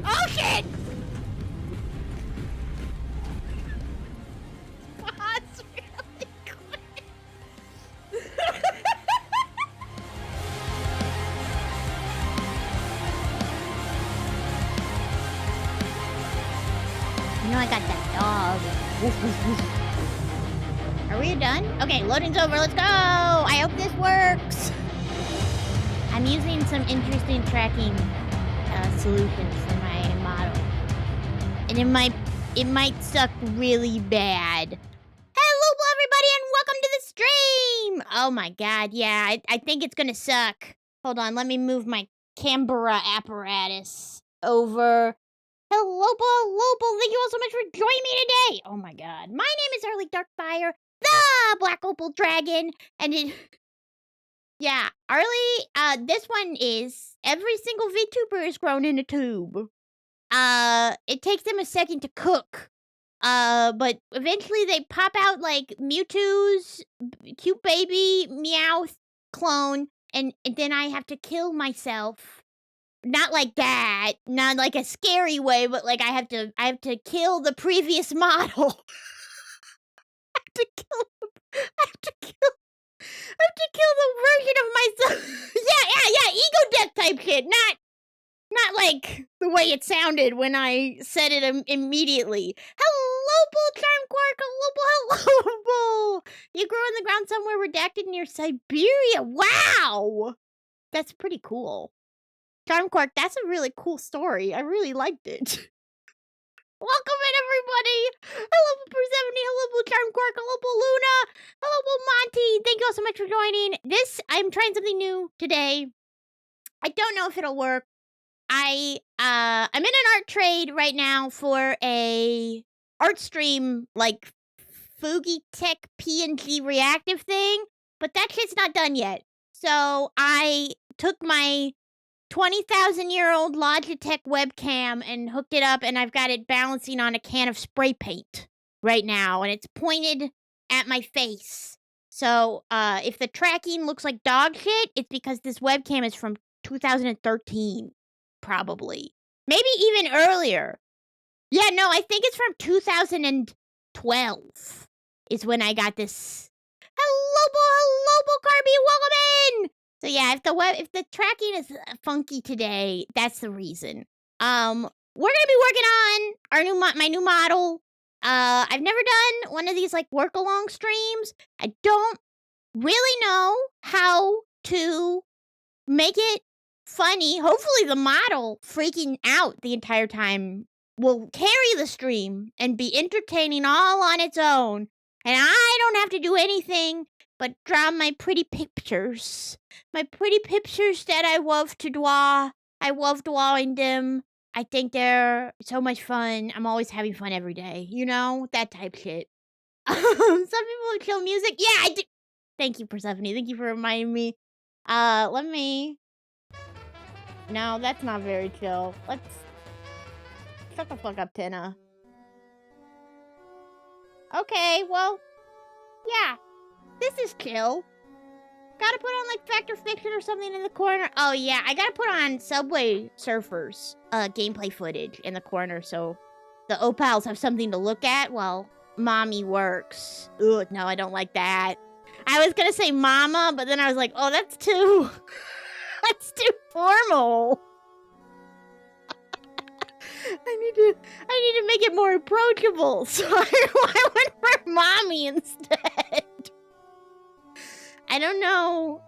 help! Oh shit! That's really quick. You know I got that dog. Woof, woof, woof. Are we done? Okay, loading's over. Let's go! I hope this works. I'm using some interesting tracking solutions for my model, and it might suck really bad. Hello, everybody, and welcome to the stream. Oh my god, yeah, I think it's gonna suck. Hold on, let me move my camera apparatus over. Hello, thank you all so much for joining me today. Oh my god, my name is Arly Darkfire, the Black Opal Dragon, and yeah, Arly, this one is every single VTuber is grown in a tube. It takes them a second to cook. But eventually they pop out like Mewtwo's cute baby Meowth clone, and then I have to kill myself. Not like that, not like a scary way, but like I have to kill the previous model. I have to kill the version of myself. yeah, ego death type shit. Not like the way it sounded when I said it immediately. Hello, Bull Charm Quark. Hello, Bull. You grew in the ground somewhere redacted near Siberia. Wow, that's pretty cool. Charm Quark, that's a really cool story. I really liked it. Welcome in, everybody! Hello, Persephone! Hello, Blue Charm Quark! Hello, Blue Luna! Hello, Blue Monty! Thank you all so much for joining. I'm trying something new today. I don't know if it'll work. I'm in an art trade right now for a art stream, like, Fugi Tech PNG reactive thing, but that shit's not done yet. So I took my 20,000-year-old Logitech webcam and hooked it up, and I've got it balancing on a can of spray paint right now, and it's pointed at my face. So if the tracking looks like dog shit, it's because this webcam is from 2013, probably. Maybe even earlier. Yeah, no, I think it's from 2012 is when I got this. Hello, Carby, welcome in! So yeah, if the tracking is funky today, that's the reason. We're gonna be working on my new model. I've never done one of these like work along streams. I don't really know how to make it funny. Hopefully the model freaking out the entire time will carry the stream and be entertaining all on its own. And I don't have to do anything but draw my pretty pictures. My pretty pictures that I love to draw. I love drawing them. I think they're so much fun. I'm always having fun every day. You know? That type shit. Some people kill music. Yeah, I do. Thank you, Persephone. Thank you for reminding me. Let me... No, that's not very chill. Let's... Shut the fuck up, Tina. Okay, well... Yeah. This is chill. Gotta put on, like, Fact or Fiction or something in the corner. Oh, yeah, I gotta put on Subway Surfers gameplay footage in the corner so the oPals have something to look at while Mommy works. Ugh, no, I don't like that. I was gonna say Mama, but then I was like, oh, that's too... that's too formal. I need to make it more approachable, so I went for Mommy instead. I don't know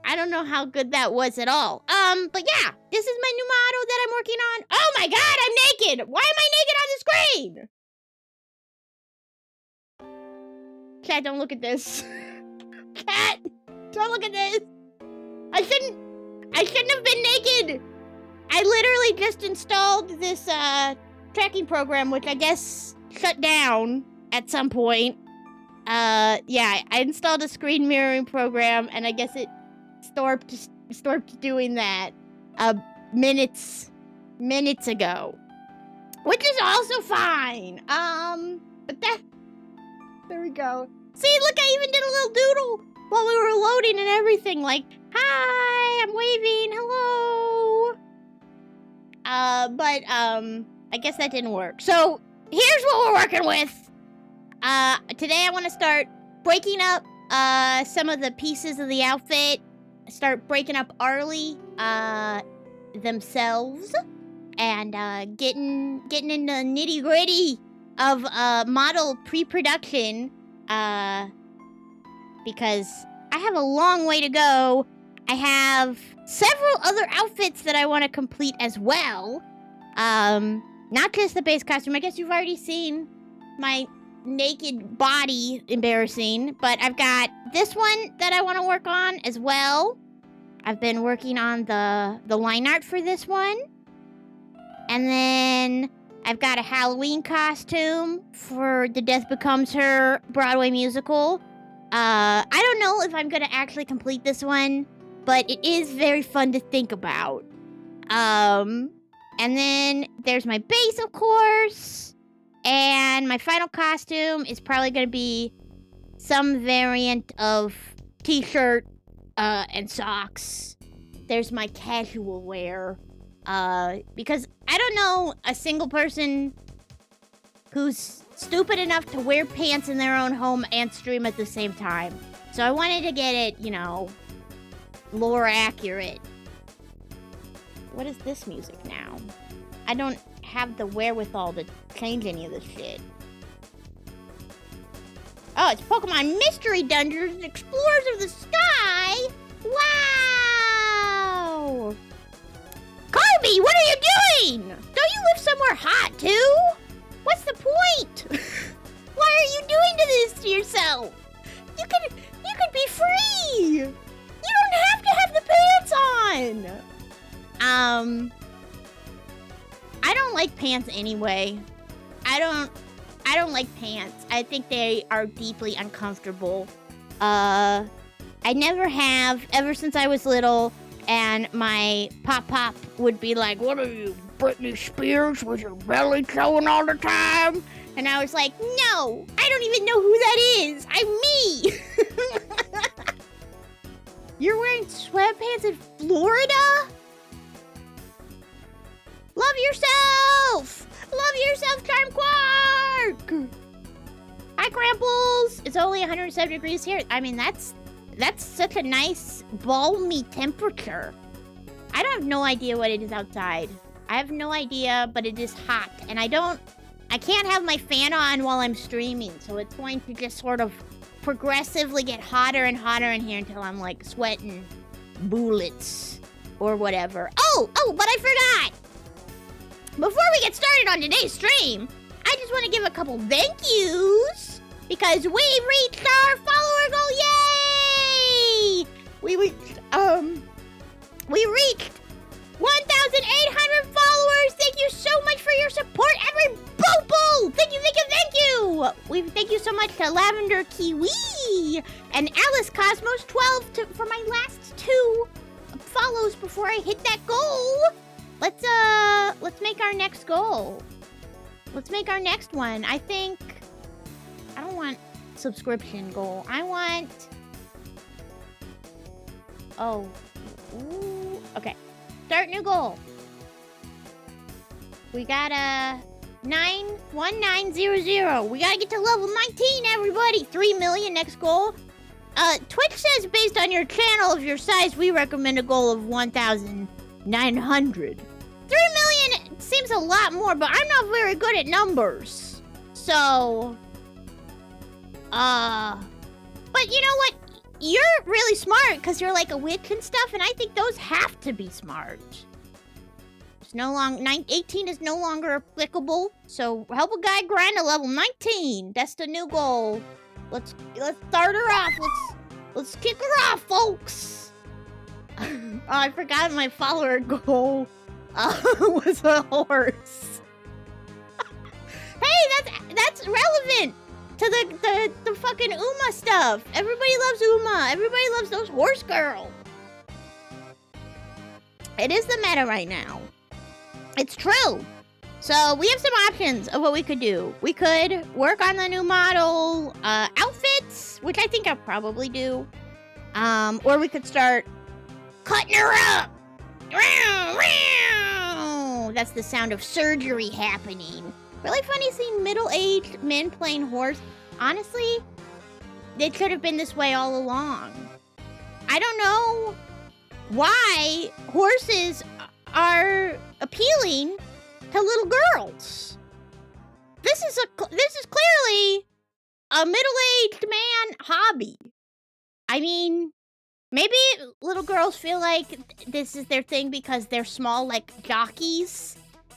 how good that was at all. But yeah, this is my new model that I'm working on. Oh my god, I'm naked! Why am I naked on the screen? Cat, don't look at this. Cat, don't look at this. I shouldn't have been naked. I literally just installed this tracking program, which I guess shut down at some point. Yeah, I installed a screen mirroring program, and I guess it stopped doing that minutes ago, which is also fine. But there we go. See, look, I even did a little doodle while we were loading and everything, like, hi, I'm waving, hello. I guess that didn't work. So here's what we're working with. Today I want to start breaking up some of the pieces of the outfit. Start breaking up Arly themselves, and getting in the nitty gritty of model pre-production. Because I have a long way to go. I have several other outfits that I want to complete as well. Not just the base costume. I guess you've already seen my naked body, embarrassing. But I've got this one that I want to work on as well. I've been working on the line art for this one. And then I've got a Halloween costume for The Death Becomes Her Broadway musical. I don't know if I'm gonna actually complete this one, but it is very fun to think about. And then there's my base, of course, and my final costume is probably gonna be some variant of t-shirt, and socks. There's my casual wear, because I don't know a single person who's stupid enough to wear pants in their own home and stream at the same time. So I wanted to get it, you know, lore accurate. What is this music now? I don't have the wherewithal to change any of this shit. Oh, it's Pokemon Mystery Dungeons, Explorers of the Sky! Wow! Carby, what are you doing? Don't you live somewhere hot, too? What's the point? Why are you doing this to yourself? You could be free. You don't have to have the pants on. I don't like pants anyway. I don't like pants. I think they are deeply uncomfortable. I never have ever since I was little, and my pop would be like, "What are you, Britney Spears with your belly showing all the time?" And I was like, no, I don't even know who that is. I'm me. You're wearing sweatpants in Florida? Love yourself. Love yourself, Charm Quark. Hi, Cramples. It's only 107 degrees here. I mean, that's such a nice, balmy temperature. I have no idea what it is outside. I have no idea, but it is hot. And I can't have my fan on while I'm streaming, so it's going to just sort of progressively get hotter and hotter in here until I'm like sweating bullets or whatever. Oh, but I forgot. Before we get started on today's stream, I just want to give a couple thank yous because we've reached our follower goal. Yay! We reached 1,800 followers. Thank you so much for your support, every boo-boo. Thank you. Thank you so much to Lavender Kiwi and Alice Cosmos 12 for my last 2 follows before I hit that goal. Let's make our next goal. Let's make our next one. I don't want subscription goal. I want. Oh. Ooh. Okay. Start new goal. We got 1900. We gotta get to level 19, everybody. 3 million next goal. Twitch says based on your channel of your size, we recommend a goal of 1,900. 3 million seems a lot more, but I'm not very good at numbers. So, but you know what? You're really smart because you're like a witch and stuff, and I think those have to be smart. It's no longer 18 is no longer applicable, so help a guy grind to level 19. That's the new goal. Let's start her off. Let's kick her off, folks. Oh, I forgot my follower goal was a horse. Hey, that's relevant to the fucking Uma stuff. Everybody loves Uma. Everybody loves those horse girls. It is the meta right now. It's true. So we have some options of what we could do. We could work on the new model outfits, which I think I'll probably do. Or we could start cutting her up. that's the sound of surgery happening. Really funny seeing middle-aged men playing horse. Honestly, it should have been this way all along. I don't know why horses are appealing to little girls. This is clearly a middle-aged man hobby. I mean, maybe little girls feel like this is their thing because they're small like jockeys,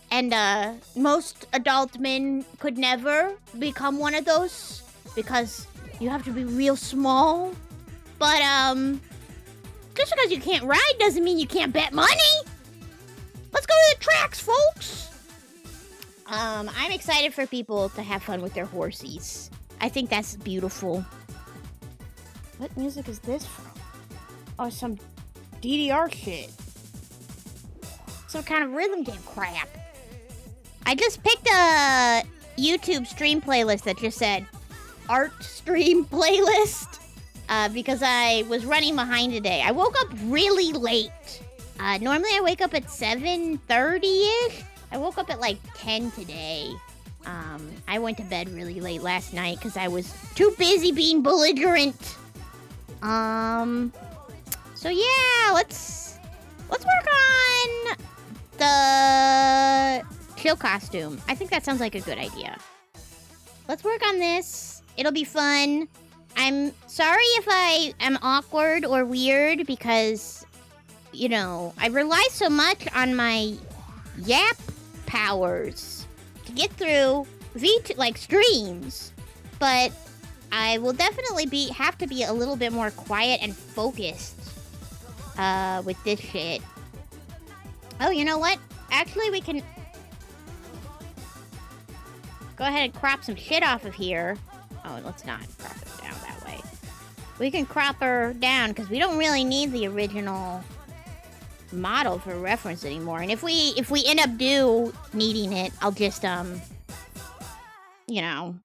and most adult men could never become one of those because you have to be real small. But just because you can't ride doesn't mean you can't bet money. Let's go to the tracks, folks. I'm excited for people to have fun with their horsies. I think that's beautiful. What music is this from? Oh, some DDR shit. Some kind of rhythm game crap. I just picked a YouTube stream playlist that just said art stream playlist because I was running behind today. I woke up really late. Normally I wake up at 7:30-ish. I woke up at like 10 today. I went to bed really late last night because I was too busy being belligerent. So yeah, let's work on the chill costume. I think that sounds like a good idea. Let's work on this. It'll be fun. I'm sorry if I am awkward or weird because, you know, I rely so much on my yap powers to get through streams, but I will definitely have to be a little bit more quiet and focused with this shit. Oh, you know what? Actually, we can go ahead and crop some shit off of here. Oh, let's not crop it down that way. We can crop her down because we don't really need the original model for reference anymore. And if we end up needing it, I'll just you know,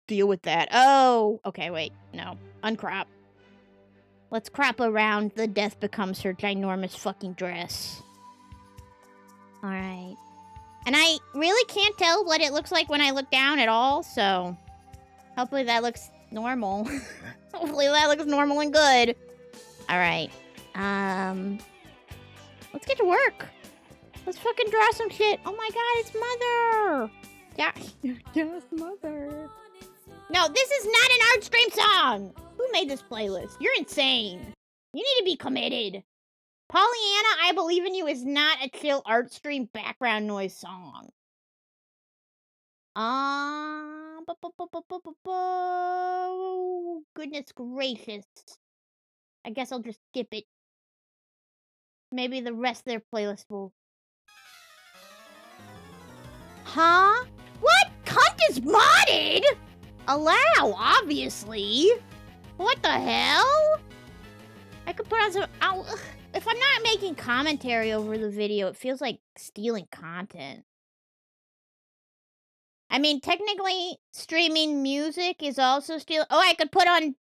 deal with that. Oh, okay, wait, no, uncrop. Let's crop around the death becomes her ginormous fucking dress. All right, and I really can't tell what it looks like when I look down at all. So hopefully that looks normal. Hopefully that looks normal and good. All right. Let's get to work. Let's fucking draw some shit. Oh my god, it's Mother! Yeah, yes, Mother. No, this is not an art stream song! Who made this playlist? You're insane. You need to be committed. Pollyanna, I Believe in You is not a chill art stream background noise song. Goodness gracious. I guess I'll just skip it. Maybe the rest of their playlist will... Huh? What? Cunt is modded? Allow, obviously. What the hell? I could put on some... if I'm not making commentary over the video, it feels like stealing content. I mean, technically, streaming music is also stealing... Oh, I could put on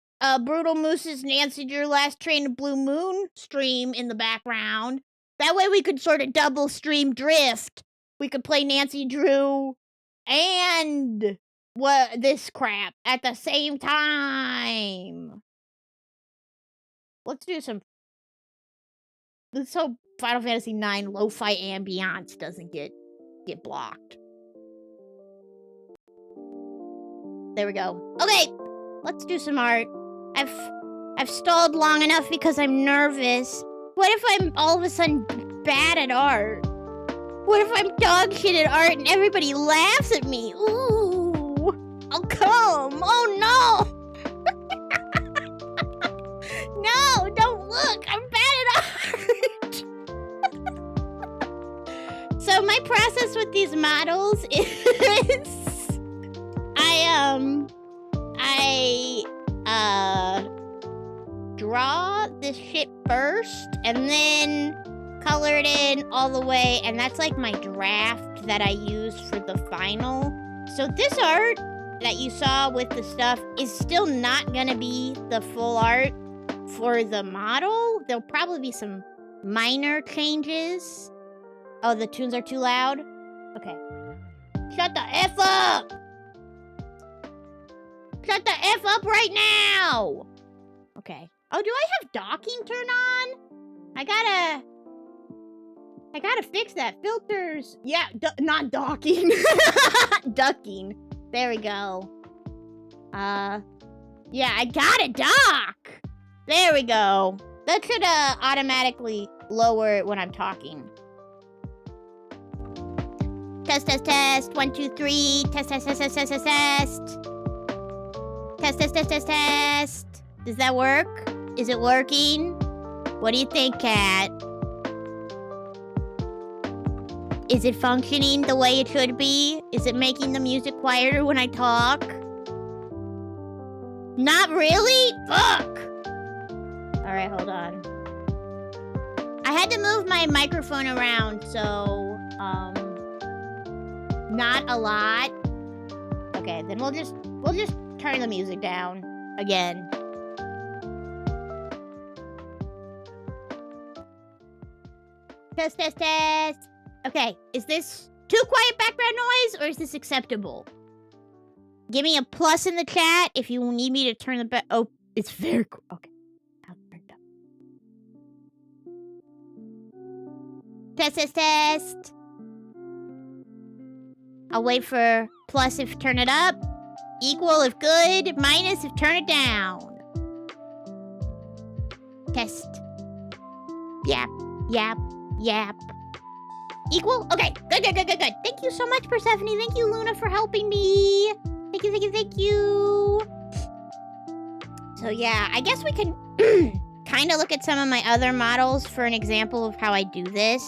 Brutal Moose's Nancy Drew Last Train to Blue Moon stream in the background. That way we could sort of double stream drift. We could play Nancy Drew and this crap at the same time. Let's do some... Let's hope Final Fantasy IX lo-fi ambiance doesn't get blocked. There we go. Okay, let's do some art. I've stalled long enough because I'm nervous. What if I'm all of a sudden bad at art? What if I'm dog shit at art and everybody laughs at me? Ooh, I'll come. Oh no. No, don't look. I'm bad at art. So my process with these models is I draw this shit first and then color it in all the way, and that's like my draft that I use for the final. So this art that you saw with the stuff is still not gonna be the full art for the model. There'll probably be some minor changes Oh, the tunes are too loud? Okay. Shut the F up! Shut the F up right now! Okay. Oh, do I have docking turned on? I gotta fix that. Filters. Yeah, not docking. Ducking. There we go. Yeah, I gotta dock. There we go. That should automatically lower it when I'm talking. Test, test, test. 1, 2, 3. Test, test, test, test, test, test, test. Test, test, test, test, test. Does that work? Is it working? What do you think, Cat? Is it functioning the way it should be? Is it making the music quieter when I talk? Not really? Fuck! Alright, hold on. I had to move my microphone around, so, not a lot. Okay, then we'll just turn the music down again. Test, test, test. Okay, is this too quiet background noise, or is this acceptable? Give me a plus in the chat if you need me to turn the oh, it's very cool. Okay. I'll turn it up. Test, test, test. I'll wait for plus if turn it up. Equal if good. Minus if turn it down. Test. Yap, yap, yap. Equal? Okay, good, good, good, good, good. Thank you so much, Persephone. Thank you, Luna, for helping me. Thank you, thank you, thank you. So yeah, I guess we can kind of look at some of my other models for an example of how I do this.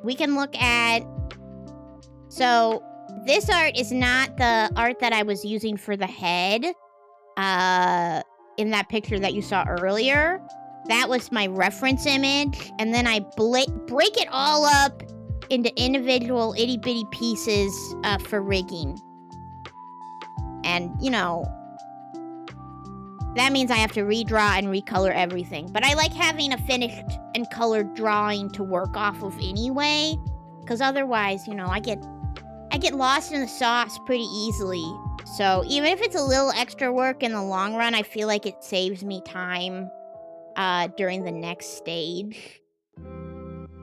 We can look at... So, this art is not the art that I was using for the head. In that picture that you saw earlier. That was my reference image, and then I break it all up into individual itty-bitty pieces for rigging. And, you know, that means I have to redraw and recolor everything. But I like having a finished and colored drawing to work off of anyway, because otherwise, you know, I get lost in the sauce pretty easily. So even if it's a little extra work in the long run, I feel like it saves me time during the next stage.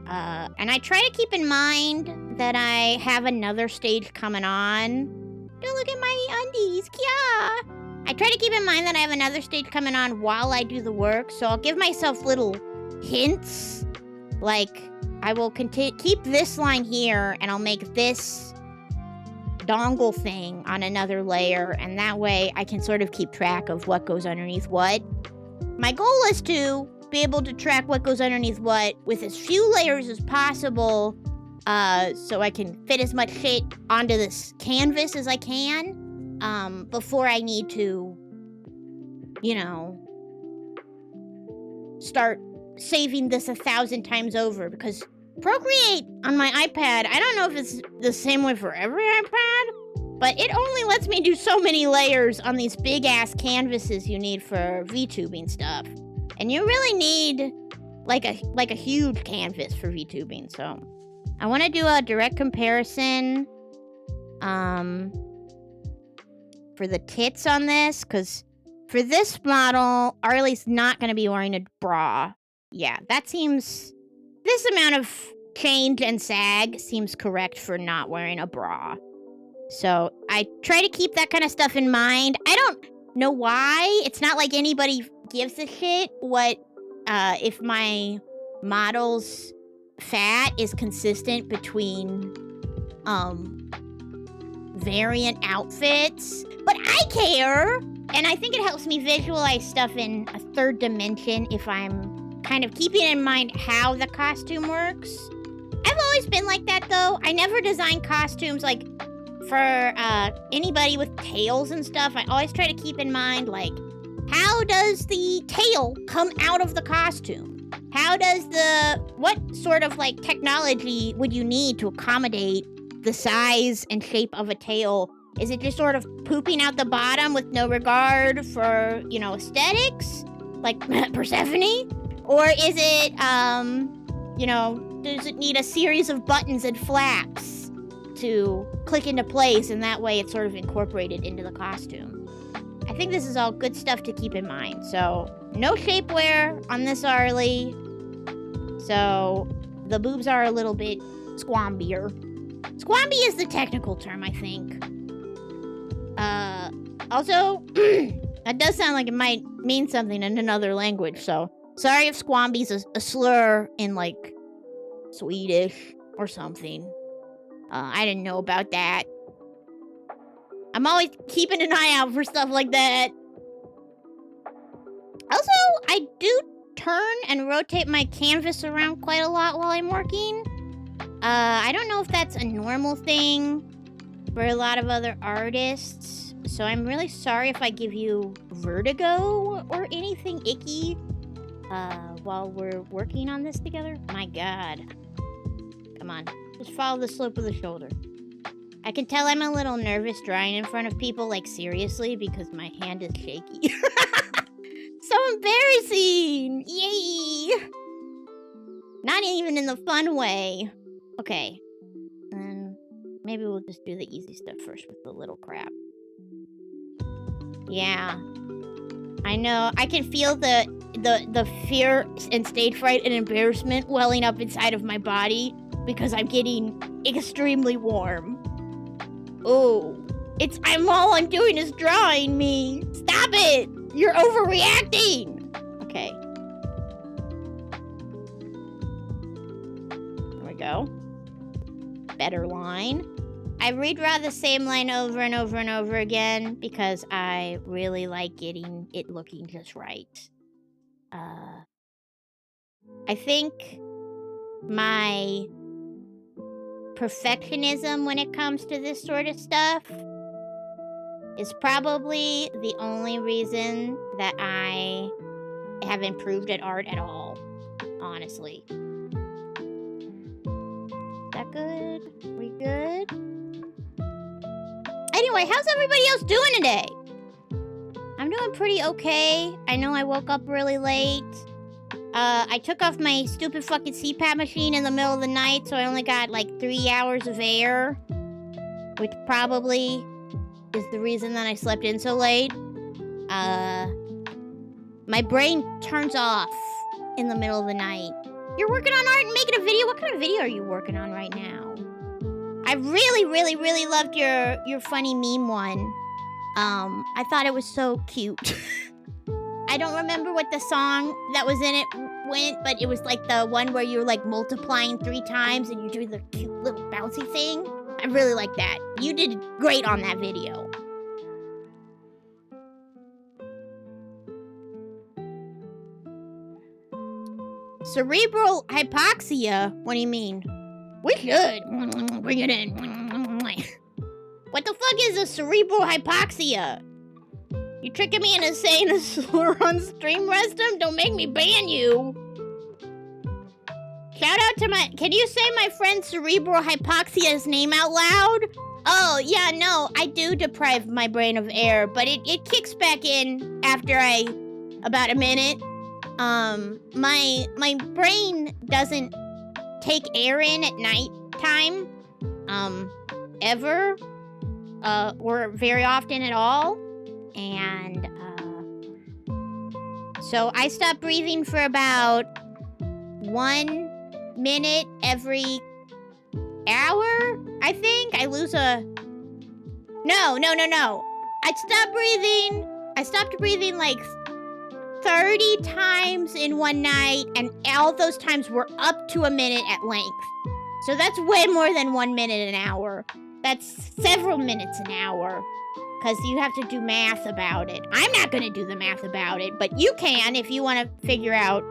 And I try to keep in mind that I have another stage coming on. Don't look at my undies, Kya! I try to keep in mind that I have another stage coming on while I do the work, so I'll give myself little hints. Like, I will keep this line here, and I'll make this dongle thing on another layer, and that way I can sort of keep track of what goes underneath what. My goal is to be able to track what goes underneath what with as few layers as possible, so I can fit as much shit onto this canvas as I can, before I need to, you know, start saving this 1,000 times over, because Procreate on my iPad, I don't know if it's the same way for every iPad, but it only lets me do so many layers on these big-ass canvases you need for VTubing stuff. And you really need, like a huge canvas for VTubing, so... I want to do a direct comparison, for the tits on this, because for this model, Arly's not going to be wearing a bra. Yeah, that seems... This amount of change and sag seems correct for not wearing a bra. So I try to keep that kind of stuff in mind. I don't know why. It's not like anybody gives a shit what if my model's fat is consistent between variant outfits. But I care! And I think it helps me visualize stuff in a third dimension if I'm kind of keeping in mind how the costume works. I've always been like that, though. I never design costumes, like, for anybody with tails and stuff. I always try to keep in mind, like, how does the tail come out of the costume? How does what sort of, like, technology would you need to accommodate the size and shape of a tail? Is it just sort of pooping out the bottom with no regard for, you know, aesthetics? Like Persephone? Or is it, you know, does it need a series of buttons and flaps to click into place, and that way it's sort of incorporated into the costume. I think this is all good stuff to keep in mind. So, no shapewear on this Arly. So, the boobs are a little bit squambier. Squamby is the technical term, I think. Also, that does sound like it might mean something in another language, so sorry if squamby's a slur in, like, Swedish or something. I didn't know about that. I'm always keeping an eye out for stuff like that. Also, I do turn and rotate my canvas around quite a lot while I'm working. I don't know if that's a normal thing for a lot of other artists, so I'm really sorry if I give you vertigo or anything icky while we're working on this together. My God. Come on, just follow the slope of the shoulder. I can tell I'm a little nervous drawing in front of people, like seriously, because my hand is shaky. So embarrassing! Yay! Not even in the fun way. Okay. Then maybe we'll just do the easy stuff first with the little crap. Yeah. I know. I can feel the fear and stage fright and embarrassment welling up inside of my body because I'm getting extremely warm. Oh. all I'm doing is drawing me. Stop it! You're overreacting! Okay. There we go. Better line. I redraw the same line over and over and over again because I really like getting it looking just right. I think my perfectionism when it comes to this sort of stuff is probably the only reason that I have improved at art at all, honestly. Is that good? We good? Anyway, how's everybody else doing today? I'm doing pretty okay. I know I woke up really late. I took off my stupid fucking CPAP machine in the middle of the night, so I only got like 3 hours of air, which probably is the reason that I slept in so late. My brain turns off in the middle of the night. You're working on art and making a video? What kind of video are you working on right now? I really, really, really loved your funny meme one. I thought it was so cute. I don't remember what the song that was in it went, but it was like the one where you're like multiplying 3 times and you do the cute little bouncy thing. I really like that. You did great on that video. Cerebral hypoxia? What do you mean? We should. Bring it in. What the fuck is a cerebral hypoxia? You tricking me into saying a slur on stream, Restum? Don't make me ban you. Shout out to my... Can you say my friend Cerebral Hypoxia's name out loud? Oh, yeah, no. I do deprive my brain of air, but it kicks back in after about a minute. My brain doesn't take air in at night time. Ever. Or very often at all. And, so I stop breathing for about 1 minute every hour, I think. I lose a... No. I stopped breathing like 30 times in one night, and all those times were up to a minute at length. So that's way more than 1 minute an hour. That's several minutes an hour. Because you have to do math about it. I'm not going to do the math about it, but you can if you want to figure out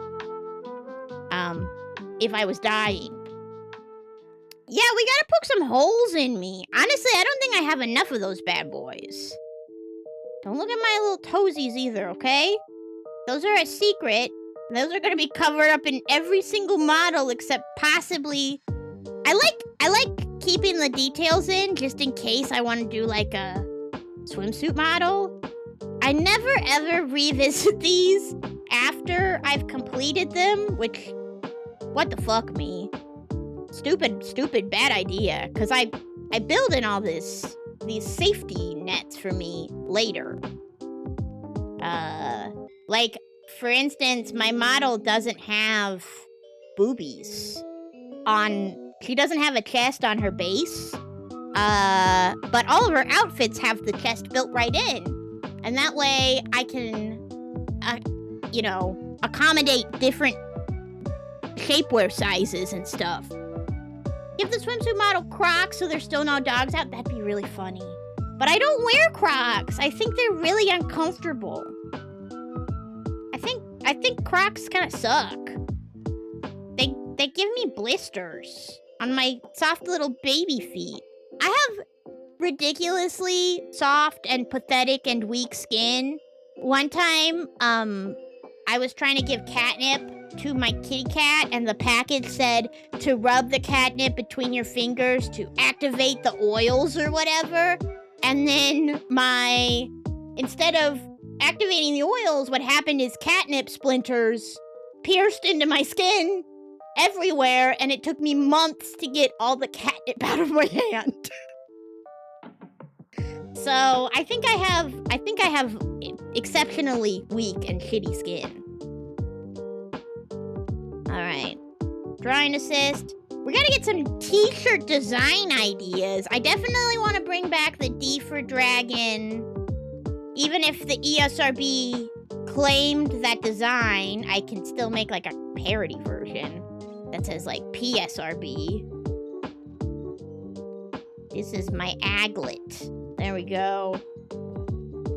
if I was dying. Yeah, we got to poke some holes in me. Honestly, I don't think I have enough of those bad boys. Don't look at my little toesies either, okay? Those are a secret. Those are going to be covered up in every single model except possibly... I like keeping the details in just in case I want to do like a swimsuit model. I never ever revisit these after I've completed them, which what the fuck, me? Stupid, bad idea. Because I build in all these safety nets for me later. Like, for instance, my model doesn't have boobies she doesn't have a chest on her base. But all of her outfits have the chest built right in. And that way I can, you know, accommodate different shapewear sizes and stuff. Give the swimsuit model Crocs so there's still no dogs out. That'd be really funny. But I don't wear Crocs. I think they're really uncomfortable. I think Crocs kind of suck. They give me blisters on my soft little baby feet. I have ridiculously soft and pathetic and weak skin. One time, I was trying to give catnip to my kitty cat, and the package said to rub the catnip between your fingers to activate the oils or whatever. And then instead of activating the oils, what happened is catnip splinters pierced into my skin everywhere, and it took me months to get all the catnip out of my hand. So I think I have exceptionally weak and shitty skin. All right, drawing assist. We're gonna get some t-shirt design ideas. I definitely want to bring back the D for Dragon. Even if the ESRB claimed that design, I can still make like a parody version that says like PSRB. This is my aglet. There we go.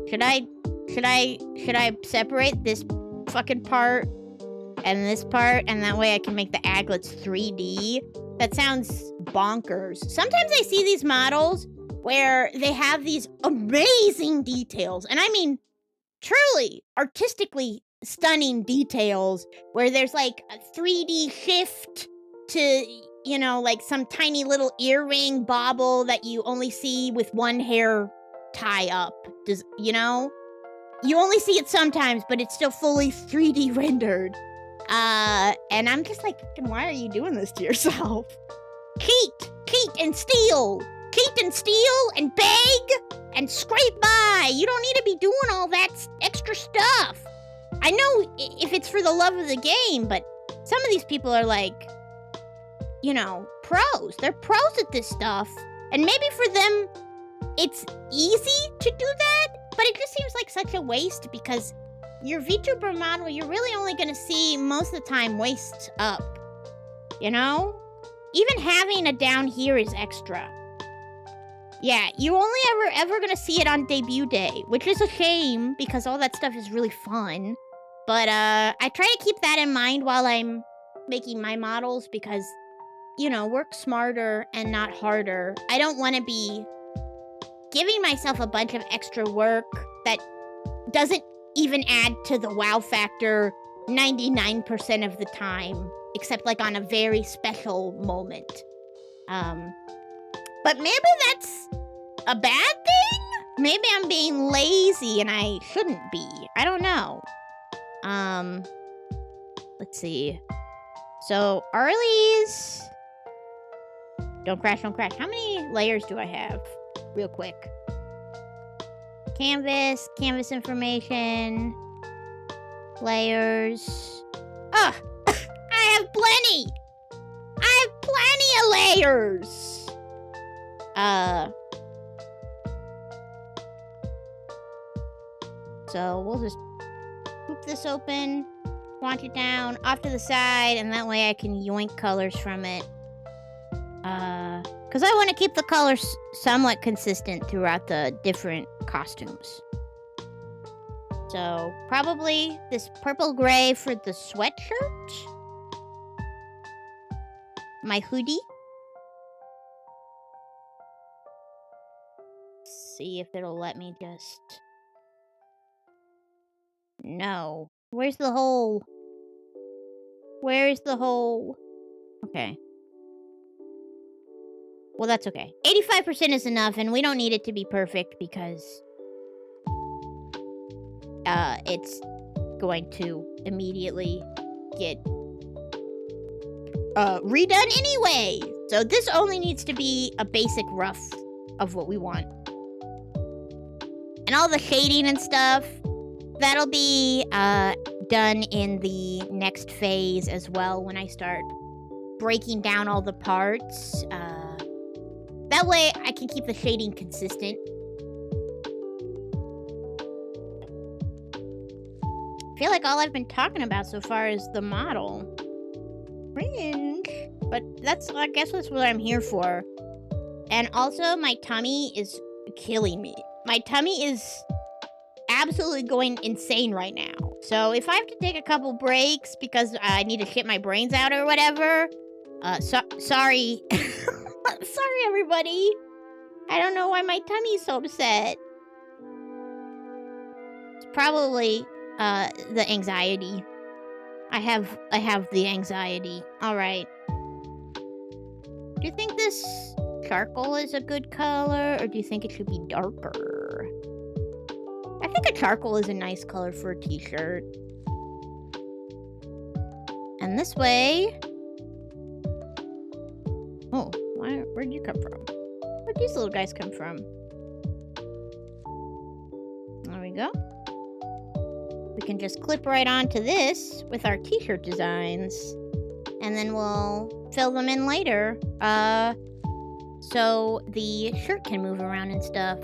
Should I separate this fucking part and this part, and that way I can make the aglets 3D? That sounds bonkers. Sometimes I see these models where they have these amazing details, and I mean truly artistically stunning details, where there's like a 3D shift to, you know, like some tiny little earring bauble that you only see with one hair tie up. You know? You only see it sometimes, but it's still fully 3D rendered. And I'm just like, why are you doing this to yourself? Cheat and steal. Cheat and steal and beg and scrape by. You don't need to be doing all that extra stuff. I know if it's for the love of the game, but some of these people are like, you know, pros. They're pros at this stuff. And maybe for them, it's easy to do that, but it just seems like such a waste because your VTuber model, you're really only going to see most of the time waist up, you know? Even having a down here is extra. Yeah, you only ever going to see it on debut day, which is a shame because all that stuff is really fun. But I try to keep that in mind while I'm making my models because, you know, work smarter and not harder. I don't want to be giving myself a bunch of extra work that doesn't even add to the wow factor 99% of the time, except like on a very special moment. But maybe that's a bad thing? Maybe I'm being lazy and I shouldn't be. I don't know. Let's see. So, Arly's... Don't crash. How many layers do I have? Real quick. Canvas information, layers. Ugh! I have plenty! Of layers! So we'll just poop this open, launch it down, off to the side, and that way I can yoink colors from it. Because I want to keep the colors somewhat consistent throughout the different costumes. So, probably this purple-gray for the sweatshirt. My hoodie. Let's see if it'll let me just... No. Where's the hole? Where is the hole? Okay. Well, that's okay. 85% is enough, and we don't need it to be perfect because it's going to immediately get redone anyway. So this only needs to be a basic rough of what we want. And all the shading and stuff, that'll be done in the next phase as well when I start breaking down all the parts. That way I can keep the shading consistent. I feel like all I've been talking about so far is the model. Cringe. But I guess that's what I'm here for. And also, my tummy is killing me. My tummy is absolutely going insane right now. So if I have to take a couple breaks because I need to shit my brains out or whatever, sorry. Sorry, everybody. I don't know why my tummy's so upset. It's probably the anxiety. I have the anxiety. All right. Do you think this charcoal is a good color, or do you think it should be darker? I think a charcoal is a nice color for a t-shirt. And this way... Oh, where'd you come from? Where'd these little guys come from? There we go. We can just clip right onto this with our t-shirt designs. And then we'll fill them in later. So the shirt can move around and stuff.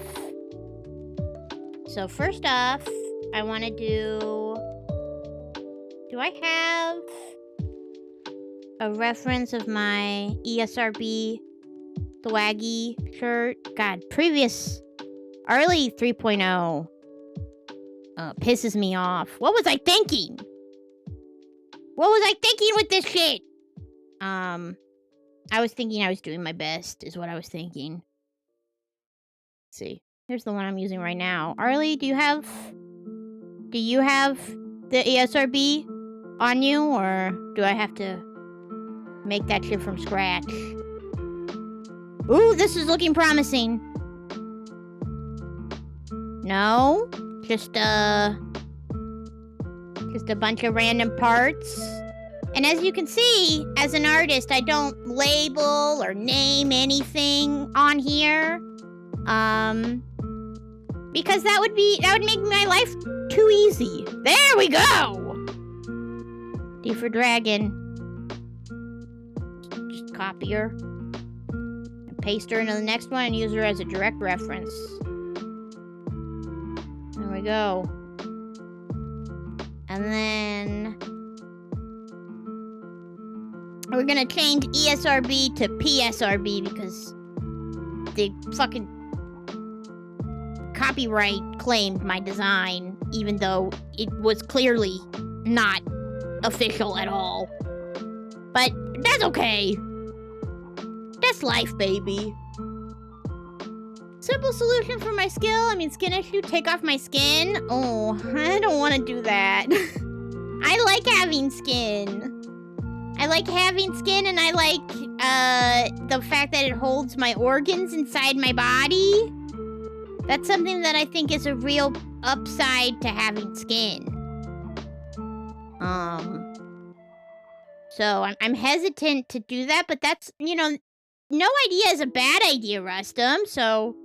So first off, I want to do I have a reference of my ESRB swaggy shirt? God, previous Arly 3.0 pisses me off. What was I thinking? What was I thinking with this shit? I was thinking I was doing my best, is what I was thinking. Let's see. Here's the one I'm using right now. Arly, do you have the ESRB on you, or do I have to make that shit from scratch? Ooh, this is looking promising. No? Just a bunch of random parts. And as you can see, as an artist, I don't label or name anything on here. Because that would make my life too easy. There we go! D for dragon. Just copy her. And paste her into the next one and use her as a direct reference. There we go. And then... we're gonna change ESRB to PSRB because the fucking copyright claimed my design, even though it was clearly not official at all. But that's okay. That's life, baby. Simple solution for my skin issue, take off my skin. Oh, I don't want to do that. I like having skin. I like having skin, and I like the fact that it holds my organs inside my body. That's something that I think is a real upside to having skin. So I'm hesitant to do that, but that's, no idea is a bad idea, Rustum. So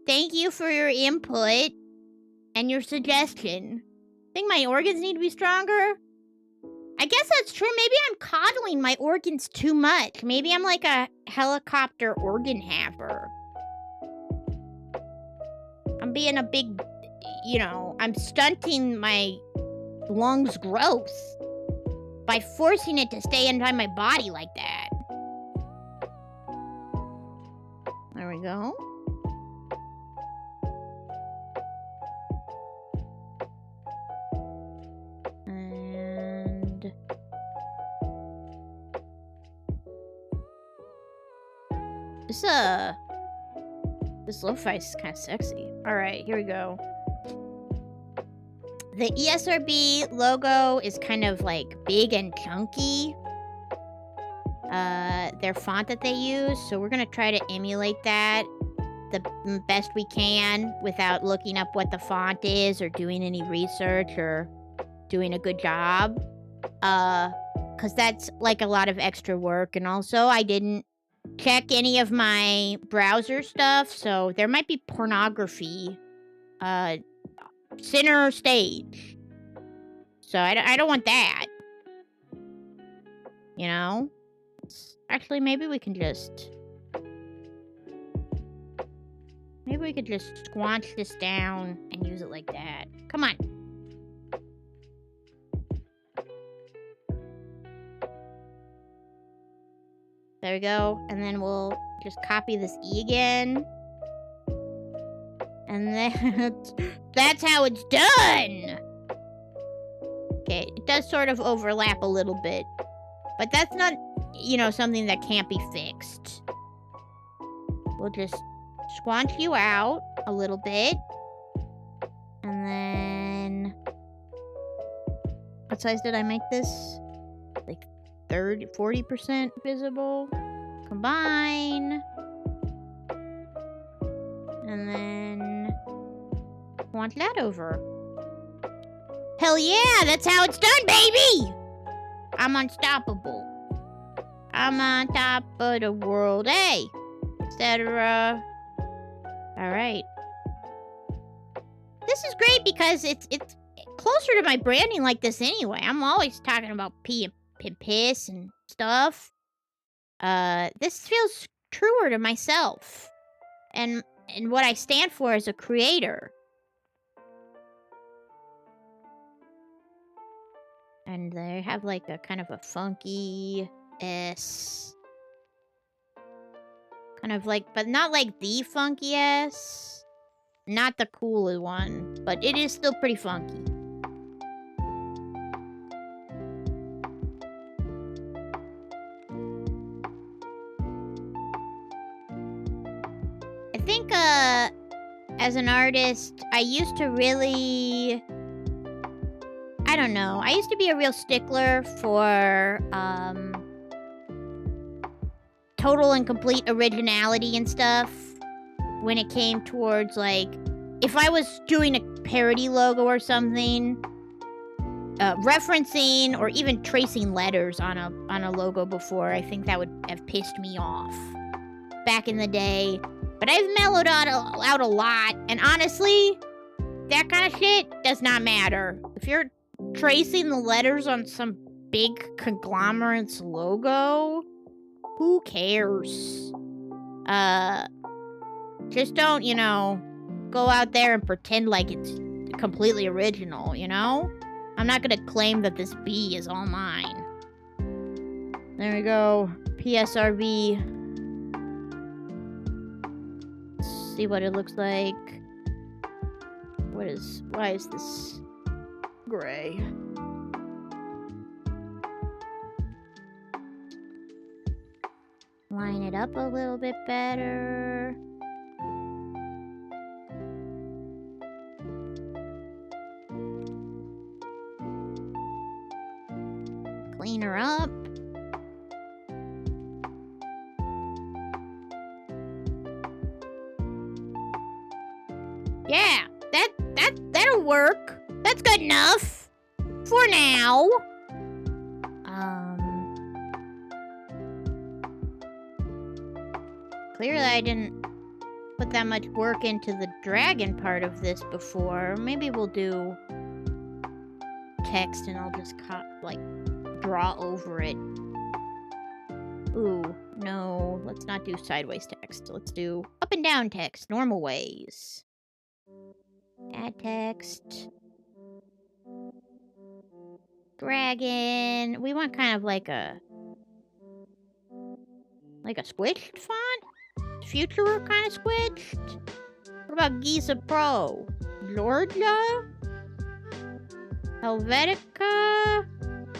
thank you for your input and your suggestion. Think my organs need to be stronger? I guess that's true. Maybe I'm coddling my organs too much. Maybe I'm like a helicopter organ haver. I'm being a big, I'm stunting my lungs' growth by forcing it to stay inside my body like that. There we go. And this lo-fi is kind of sexy. All right, here we go. The ESRB logo is kind of like big and chunky. Their font that they use, so we're gonna try to emulate that the best we can without looking up what the font is or doing any research or doing a good job. because that's like a lot of extra work. And also, I didn't check any of my browser stuff, so there might be pornography center stage. So I don't want that. You know? Actually, maybe we can just squanch this down and use it like that. Come on. There we go. And then we'll just copy this E again. And then that's how it's done. Okay, it does sort of overlap a little bit. But that's not, you know, something that can't be fixed. We'll just squanch you out a little bit. And then... what size did I make this? Like 40% visible. Combine. And then... squanch that over. Hell yeah, that's how it's done, baby! I'm unstoppable. I'm on top of the world, hey! Etc. Alright. This is great because it's closer to my branding like this anyway. I'm always talking about pee and piss and stuff. This feels truer to myself. And what I stand for as a creator. And they have like a kind of a funky S. Kind of like, but not like the funky S. Not the coolest one, but it is still pretty funky. I think, as an artist, I used to really... I don't know. I used to be a real stickler for, total and complete originality and stuff. When it came towards, like, if I was doing a parody logo or something, referencing or even tracing letters on a logo before, I think that would have pissed me off back in the day. But I've mellowed out a lot, and honestly, that kind of shit does not matter. If you're tracing the letters on some big conglomerate's logo, who cares? Just don't, you know, go out there and pretend like it's completely original, you know? I'm not gonna claim that this B is all mine. There we go. PSRV. Let's see what it looks like. Why is this gray? Line it up a little bit better. Clean her up. Yeah, that'll work. That's good enough. For now. Clearly I didn't put that much work into the dragon part of this before. Maybe we'll do text and I'll just draw over it. Ooh, no, let's not do sideways text. Let's do up and down text, normal ways. Add text. Dragon. We want kind of like a squished font? Future kind of squished? What about Giza Pro? Georgia? Helvetica?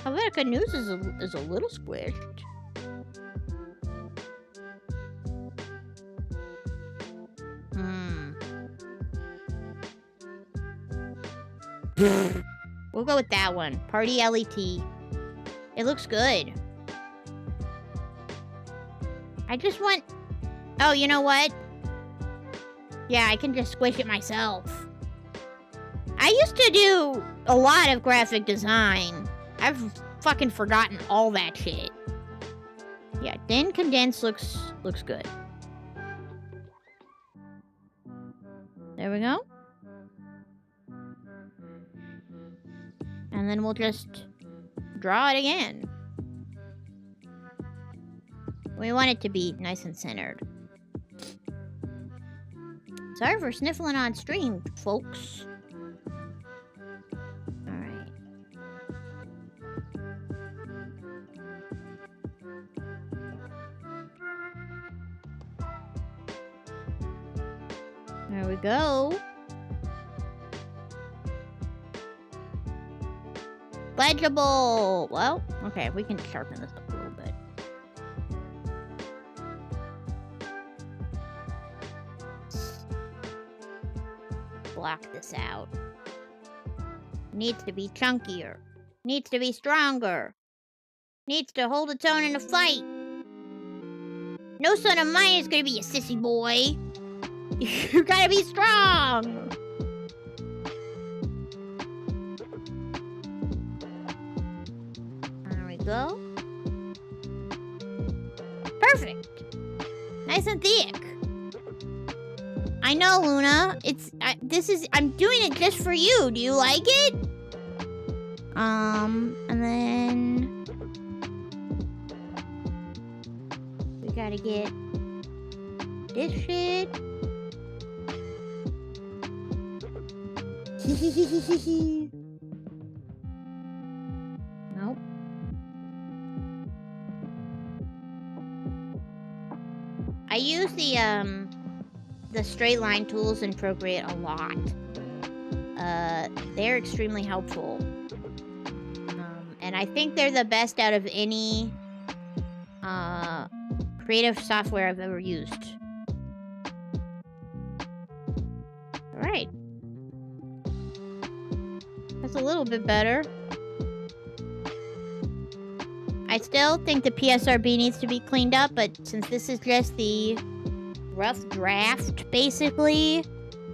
Helvetica News is a little squished. We'll go with that one. Party LET. It looks good. I just want... Oh, you know what? Yeah, I can just squish it myself. I used to do a lot of graphic design. I've fucking forgotten all that shit. Yeah, thin condense looks good. There we go. And then we'll just draw it again. We want it to be nice and centered. Sorry for sniffling on stream, folks. Alright. There we go. Legible! Well, okay, we can sharpen this up a little bit. Block this out. Needs to be chunkier. Needs to be stronger. Needs to hold its own in a fight. No son of mine is gonna be a sissy boy. You gotta be strong. There we go. Perfect. Nice and thick. I know, Luna. I'm doing it just for you. Do you like it? And then we gotta get this shit. Nope. I use the straight line tools in Procreate a lot. They're extremely helpful. And I think they're the best out of any creative software I've ever used. Alright. That's a little bit better. I still think the PSRB needs to be cleaned up, but since this is just the rough draft, basically,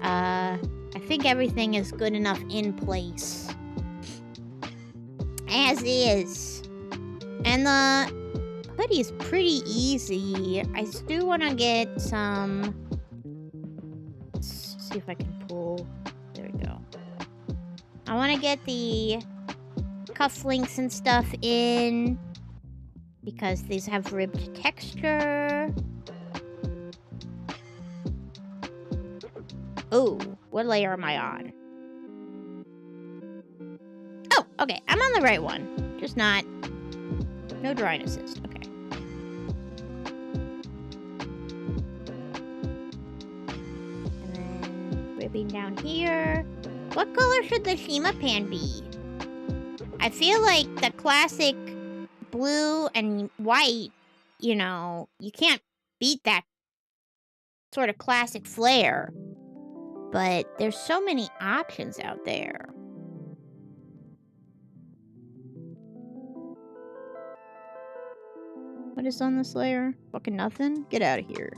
I think everything is good enough in place. As is. And the hoodie's pretty easy. I still want to get some... Let's see if I can pull... There we go. I want to get the cufflinks and stuff in, because these have ribbed texture. Oh, what layer am I on? Oh, okay, I'm on the right one. Just not... No drawing assist, okay. And then ribbing down here. What color should the Shima pan be? I feel like the classic blue and white, you know, you can't beat that sort of classic flair. But there's so many options out there. What is on this layer? Fucking nothing? Get out of here.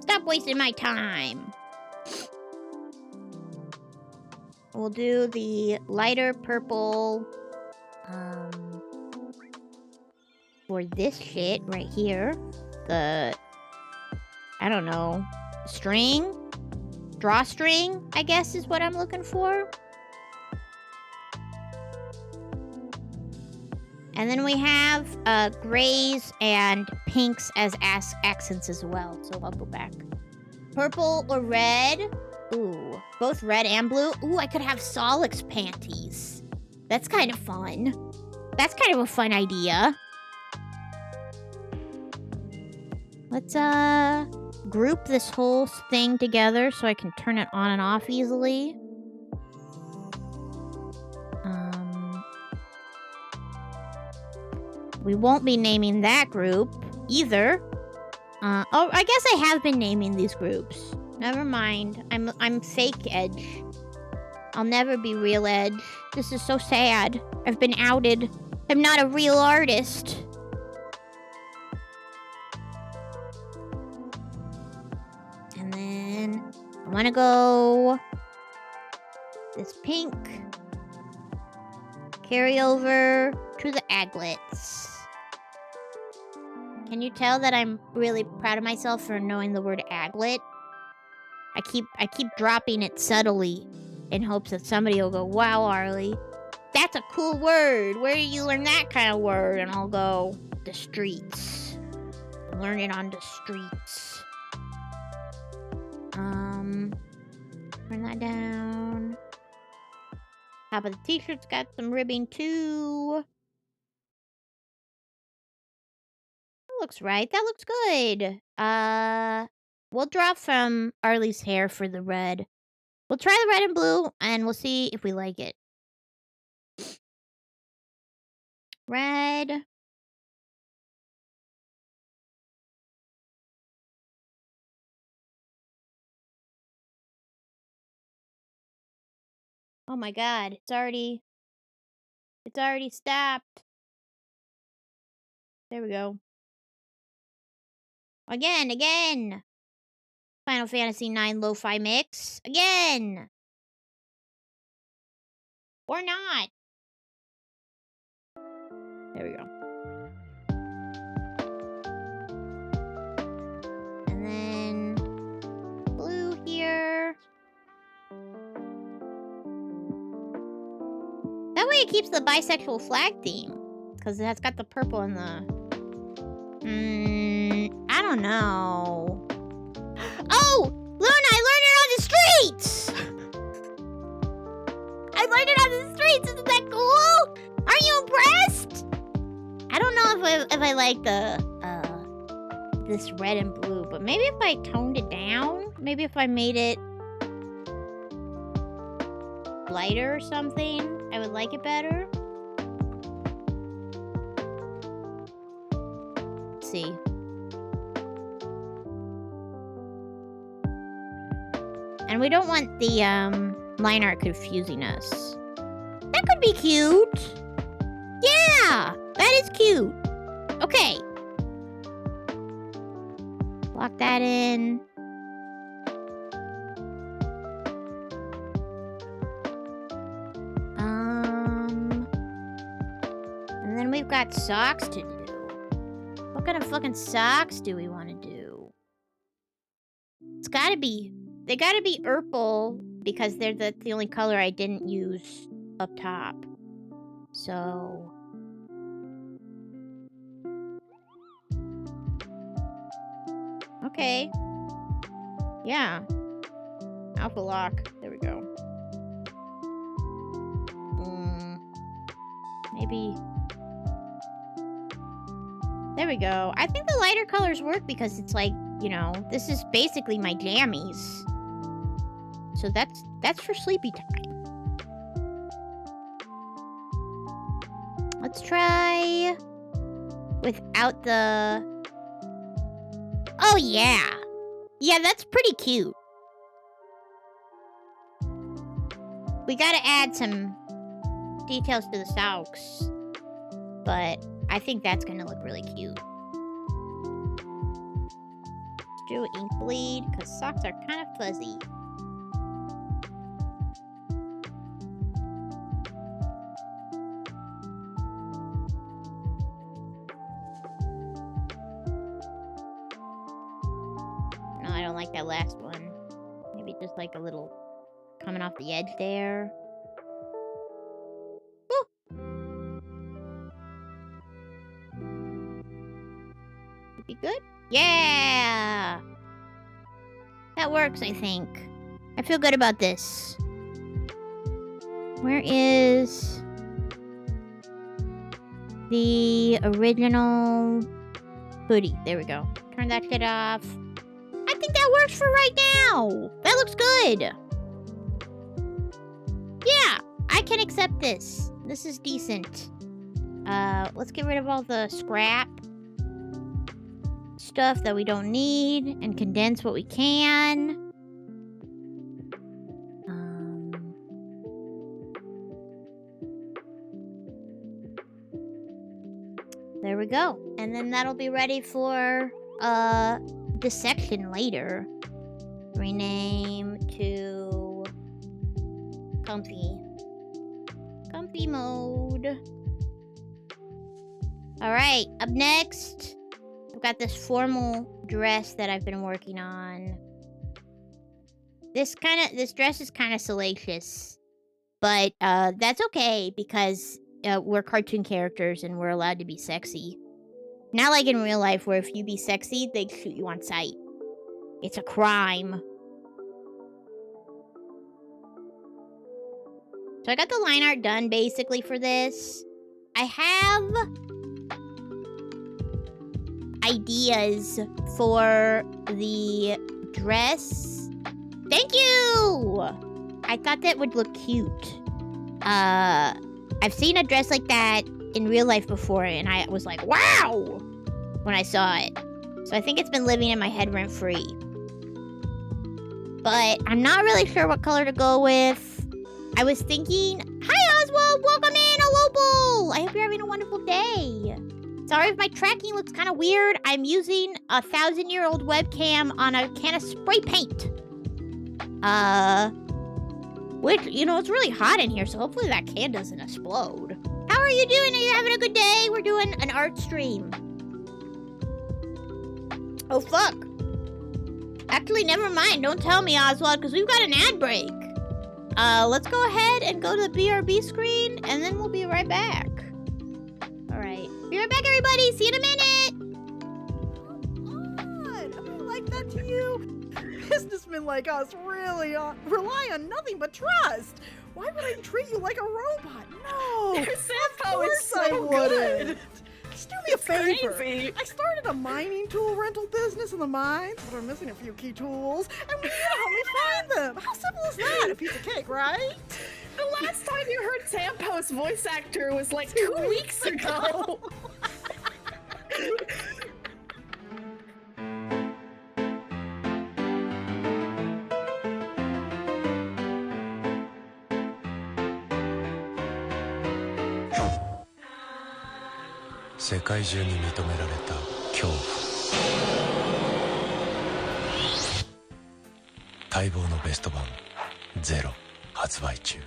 Stop wasting my time. We'll do the lighter purple for this shit right here. The, I don't know, string? Drawstring, I guess, is what I'm looking for. And then we have grays and pinks as accents as well. So I'll go back. Purple or red? Ooh, both red and blue. Ooh, I could have Solix panties. That's kind of fun. That's kind of a fun idea. Let's group this whole thing together so I can turn it on and off easily. We won't be naming that group either. Oh, I guess I have been naming these groups. Never mind. I'm fake Edge. I'll never be real Edge. This is so sad. I've been outed. I'm not a real artist. And then I want to go this pink. carry over to the aglets. Can you tell that I'm really proud of myself for knowing the word aglet? I keep dropping it subtly in hopes that somebody will go, wow, Arly, that's a cool word. Where did you learn that kind of word? And I'll go, the streets. Learn it on the streets. Turn that down. Top of the t-shirt's got some ribbing too. That looks right. That looks good. We'll draw from Arly's hair for the red. We'll try the red and blue, and we'll see if we like it. Red. Oh my god, it's already stopped. There we go. Again. Final Fantasy IX Lo-Fi Mix. Again. Or not. There we go. And then blue here. That way it keeps the bisexual flag theme. Because it has got the purple and the... I don't know. Oh! Luna, I learned it on the streets! I learned it on the streets! Isn't that cool? Aren't you impressed? I don't know if I like the, this red and blue, but maybe if I toned it down? Maybe if I made it lighter or something, I would like it better. Let's see. And we don't want the line art confusing us. That could be cute. Yeah, that is cute. Okay. Lock that in. And then we've got socks to do. What kind of fucking socks do we want to do? It's gotta be... They gotta be purple because they're the only color I didn't use up top. So... Okay. Yeah. Alpha lock. There we go. Maybe... There we go. I think the lighter colors work because it's like, you know, this is basically my jammies. So that's for sleepy time. Let's try without the... Oh yeah. Yeah, that's pretty cute. We gotta add some details to the socks. But I think that's gonna look really cute. Let's do ink bleed, because socks are kind of fuzzy. No, I don't like that last one. Maybe just like a little coming off the edge there. Be good? Yeah! That works, I think. I feel good about this. Where is the original hoodie? There we go. Turn that shit off. I think that works for right now. That looks good. Yeah, I can accept this. This is decent. Let's get rid of all the scrap stuff that we don't need and condense what we can. There we go. And then that'll be ready for dissection later. Rename to Comfy. photography mode. All right, up next, I've got this formal dress that I've been working on. This dress is kind of salacious, but that's okay because we're cartoon characters and we're allowed to be sexy. Not like in real life where if you be sexy, they shoot you on sight. It's a crime. So I got the line art done basically for this. I have ideas for the dress. Thank you! I thought that would look cute. I've seen a dress like that in real life before, and I was like, wow! When I saw it. So I think it's been living in my head rent-free. But I'm not really sure what color to go with. I was thinking, hi Oswald, welcome in, oPals! I hope you're having a wonderful day. Sorry if my tracking looks kind of weird. I'm using a 1,000-year-old webcam on a can of spray paint. Which, you know, it's really hot in here, so hopefully that can doesn't explode. How are you doing? Are you having a good day? We're doing an art stream. Oh, fuck. Actually, never mind. Don't tell me, Oswald, because we've got an ad break. Let's go ahead and go to the BRB screen, and then we'll be right back. All right. Be right back, everybody. See you in a minute. Come on. I mean, like that to you? Businessmen like us really rely on nothing but trust. Why would I treat you like a robot? No. Your Sampo is so I wouldn't. good. Just do me a favor. Crazy. I started a mining tool rental business in the mines, but I'm missing a few key tools, and we need to help me find them. How simple is that? A piece of cake, right? The last time you heard Sampo's voice actor was like 2 weeks ago. Zero 発売中。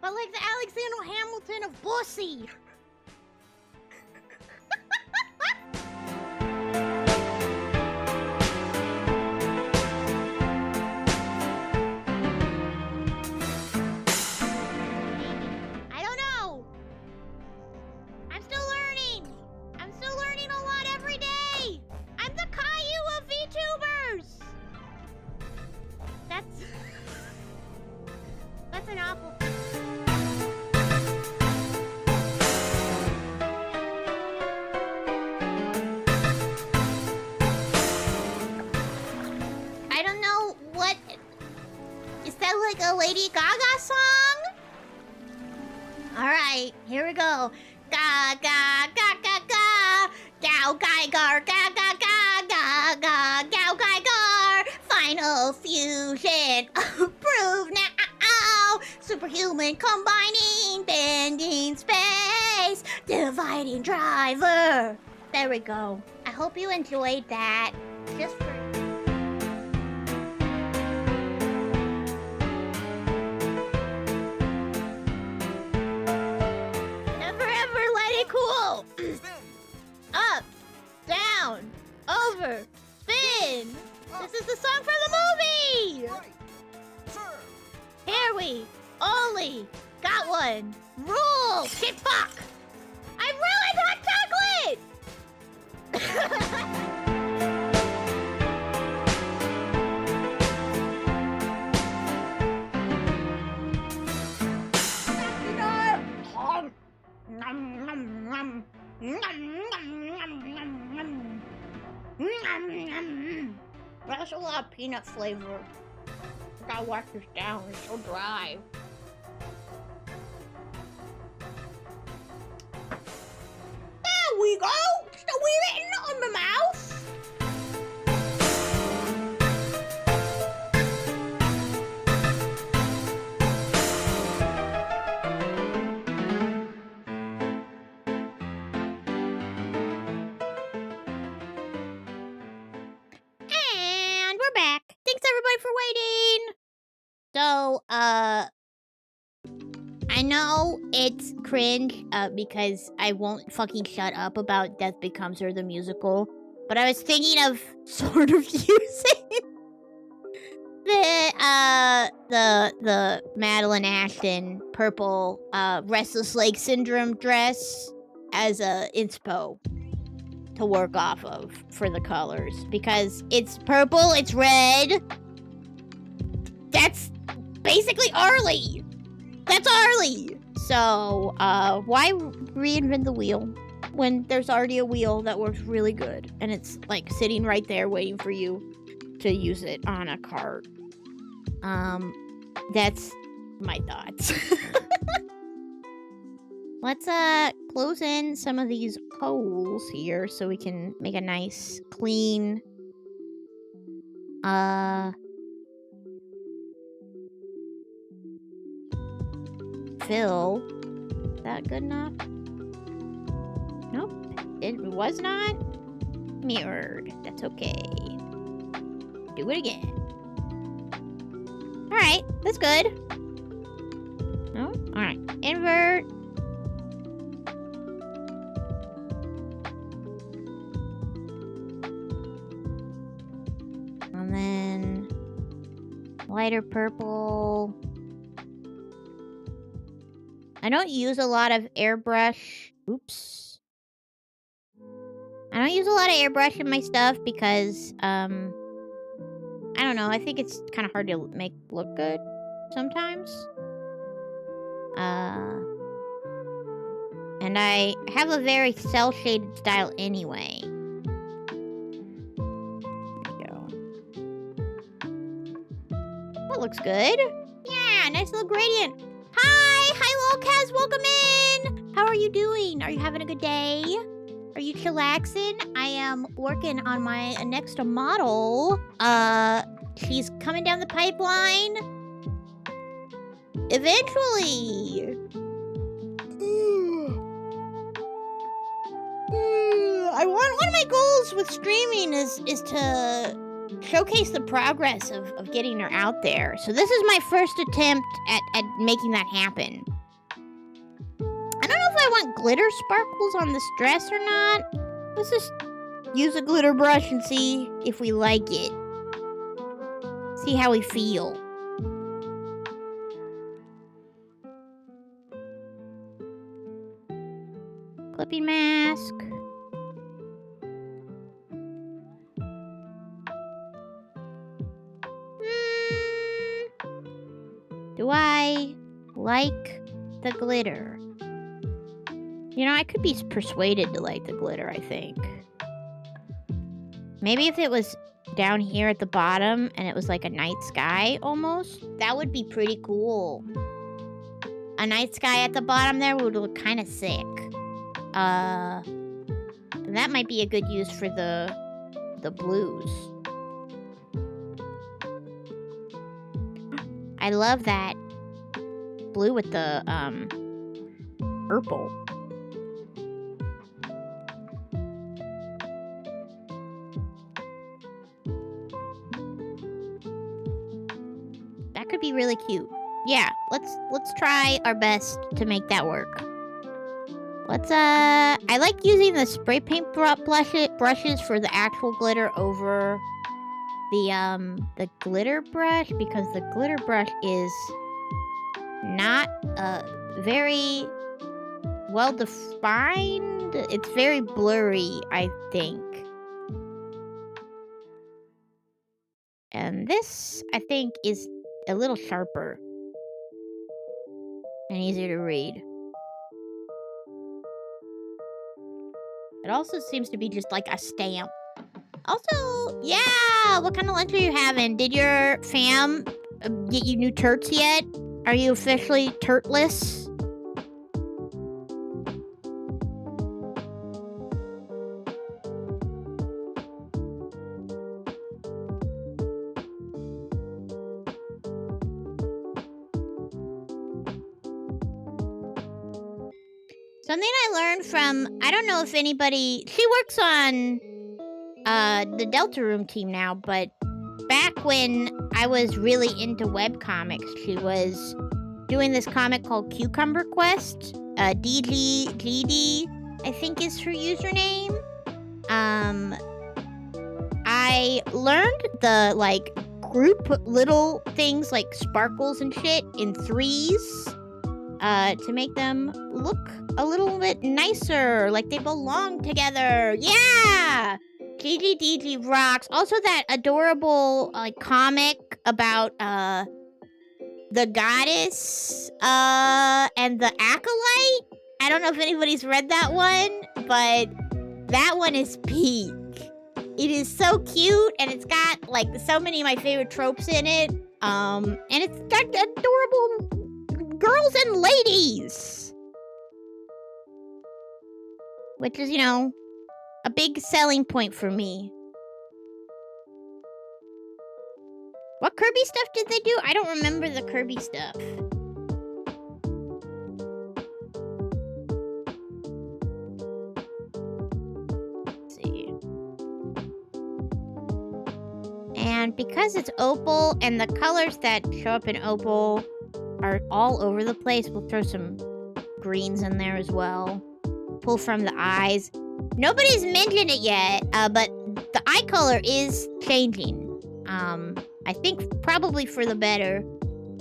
but like the Alexander Hamilton of Bsky. I don't know. I'm still learning. I'm still learning a lot every day. an awful... I don't know what... Is that like a Lady Gaga song? Alright, here we go. Ga ga ga ga ga. Gow gai gar ga ga ga ga ga. Gow gai gar. Final fusion approved now. Superhuman combining, bending space, dividing driver. There we go. I hope you enjoyed that. Just for... Never ever let it cool. Up, down, over, spin. This is the song from the movie. Here we only got one rule. Shit, fuck. I ruined hot chocolate. There's a lot of peanut flavor. I gotta wash this down, it's so dry. There we go! Just a wee bit on my mouth. And we're back. Thanks everybody for waiting. So, I know it's cringe, because I won't fucking shut up about Death Becomes Her the musical, but I was thinking of sort of using the Madeline Ashton purple, Restless Lake Syndrome dress as a inspo to work off of for the colors, because it's purple, it's red. That's basically Arly. That's Arly. So, why reinvent the wheel when there's already a wheel that works really good and it's like sitting right there waiting for you to use it on a cart? That's my thoughts. Let's close in some of these holes here so we can make a nice clean fill. Is that good enough? Nope. It was not mirrored. That's okay. Do it again. Alright, that's good. No? Alright. Invert. And then lighter purple. I don't use a lot of airbrush. Oops. I don't use a lot of airbrush in my stuff because, I don't know. I think it's kind of hard to make look good sometimes. And I have a very cel-shaded style anyway. There we go. That looks good. Yeah, nice little gradient. Hi, Lolcaz, welcome in. How are you doing? Are you having a good day? Are you chillaxing? I am working on my next model. She's coming down the pipeline. Eventually. One of my goals with streaming is to showcase the progress of getting her out there. So this is my first attempt at making that happen. I don't know if I want glitter sparkles on this dress or not. Let's just use a glitter brush and see if we like it. See how we feel. Clipping mask. Do I Like the glitter. You know, I could be persuaded to like the glitter, I think. Maybe if it was down here at the bottom and it was like a night sky almost, that would be pretty cool. A night sky at the bottom there would look kind of sick. That might be a good use for the blues. I love that blue with the purple. That could be really cute. Yeah, let's try our best to make that work. Let's I like using the spray paint brushes for the actual glitter over the glitter brush, because the glitter brush is not very well defined. It's very blurry, I think. And this, I think, is a little sharper and easier to read. It also seems to be just like a stamp. Also, yeah, what kind of lunch are you having? Did your fam get you new turts yet? Are you officially turtless? Something I learned from, I don't know if anybody, she works on the Delta Room team now, but back when I was really into webcomics, she was doing this comic called Cucumber Quest. DGGD, I think is her username. I learned the, like, group little things like sparkles and shit in threes to make them look a little bit nicer, like they belong together. Yeah! DGDG rocks. Also that adorable like comic about the goddess and the acolyte. I don't know if anybody's read that one, but that one is peak. It is so cute, and it's got like so many of my favorite tropes in it. And it's got adorable girls and ladies. Which is, you know, a big selling point for me. What Kirby stuff did they do? I don't remember the Kirby stuff. Let's see. And because it's opal and the colors that show up in opal are all over the place, we'll throw some greens in there as well. Pull from the eyes. Nobody's mentioned it yet, but the eye color is changing. I think probably for the better.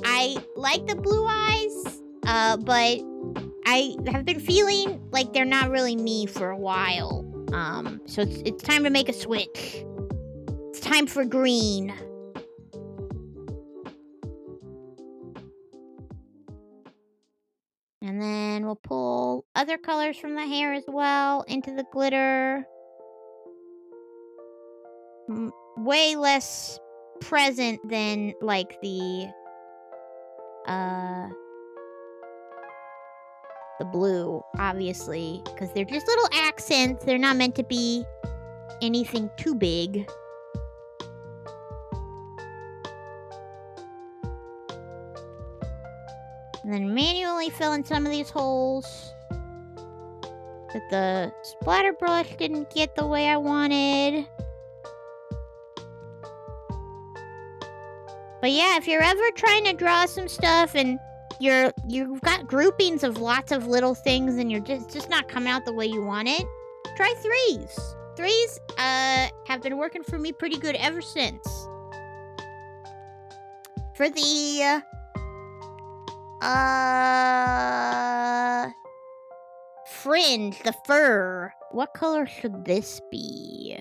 I like the blue eyes, but I have been feeling like they're not really me for a while. So it's time to make a switch. It's time for green. And then we'll pull other colors from the hair as well into the glitter. Way less present than like the blue, obviously, because they're just little accents. They're not meant to be anything too big. And then manually fill in some of these holes that the splatter brush didn't get the way I wanted. But yeah, if you're ever trying to draw some stuff and you've got groupings of lots of little things and you're just not coming out the way you want it, try threes. Threes have been working for me pretty good ever since. For the fringe, the fur, what color should this be?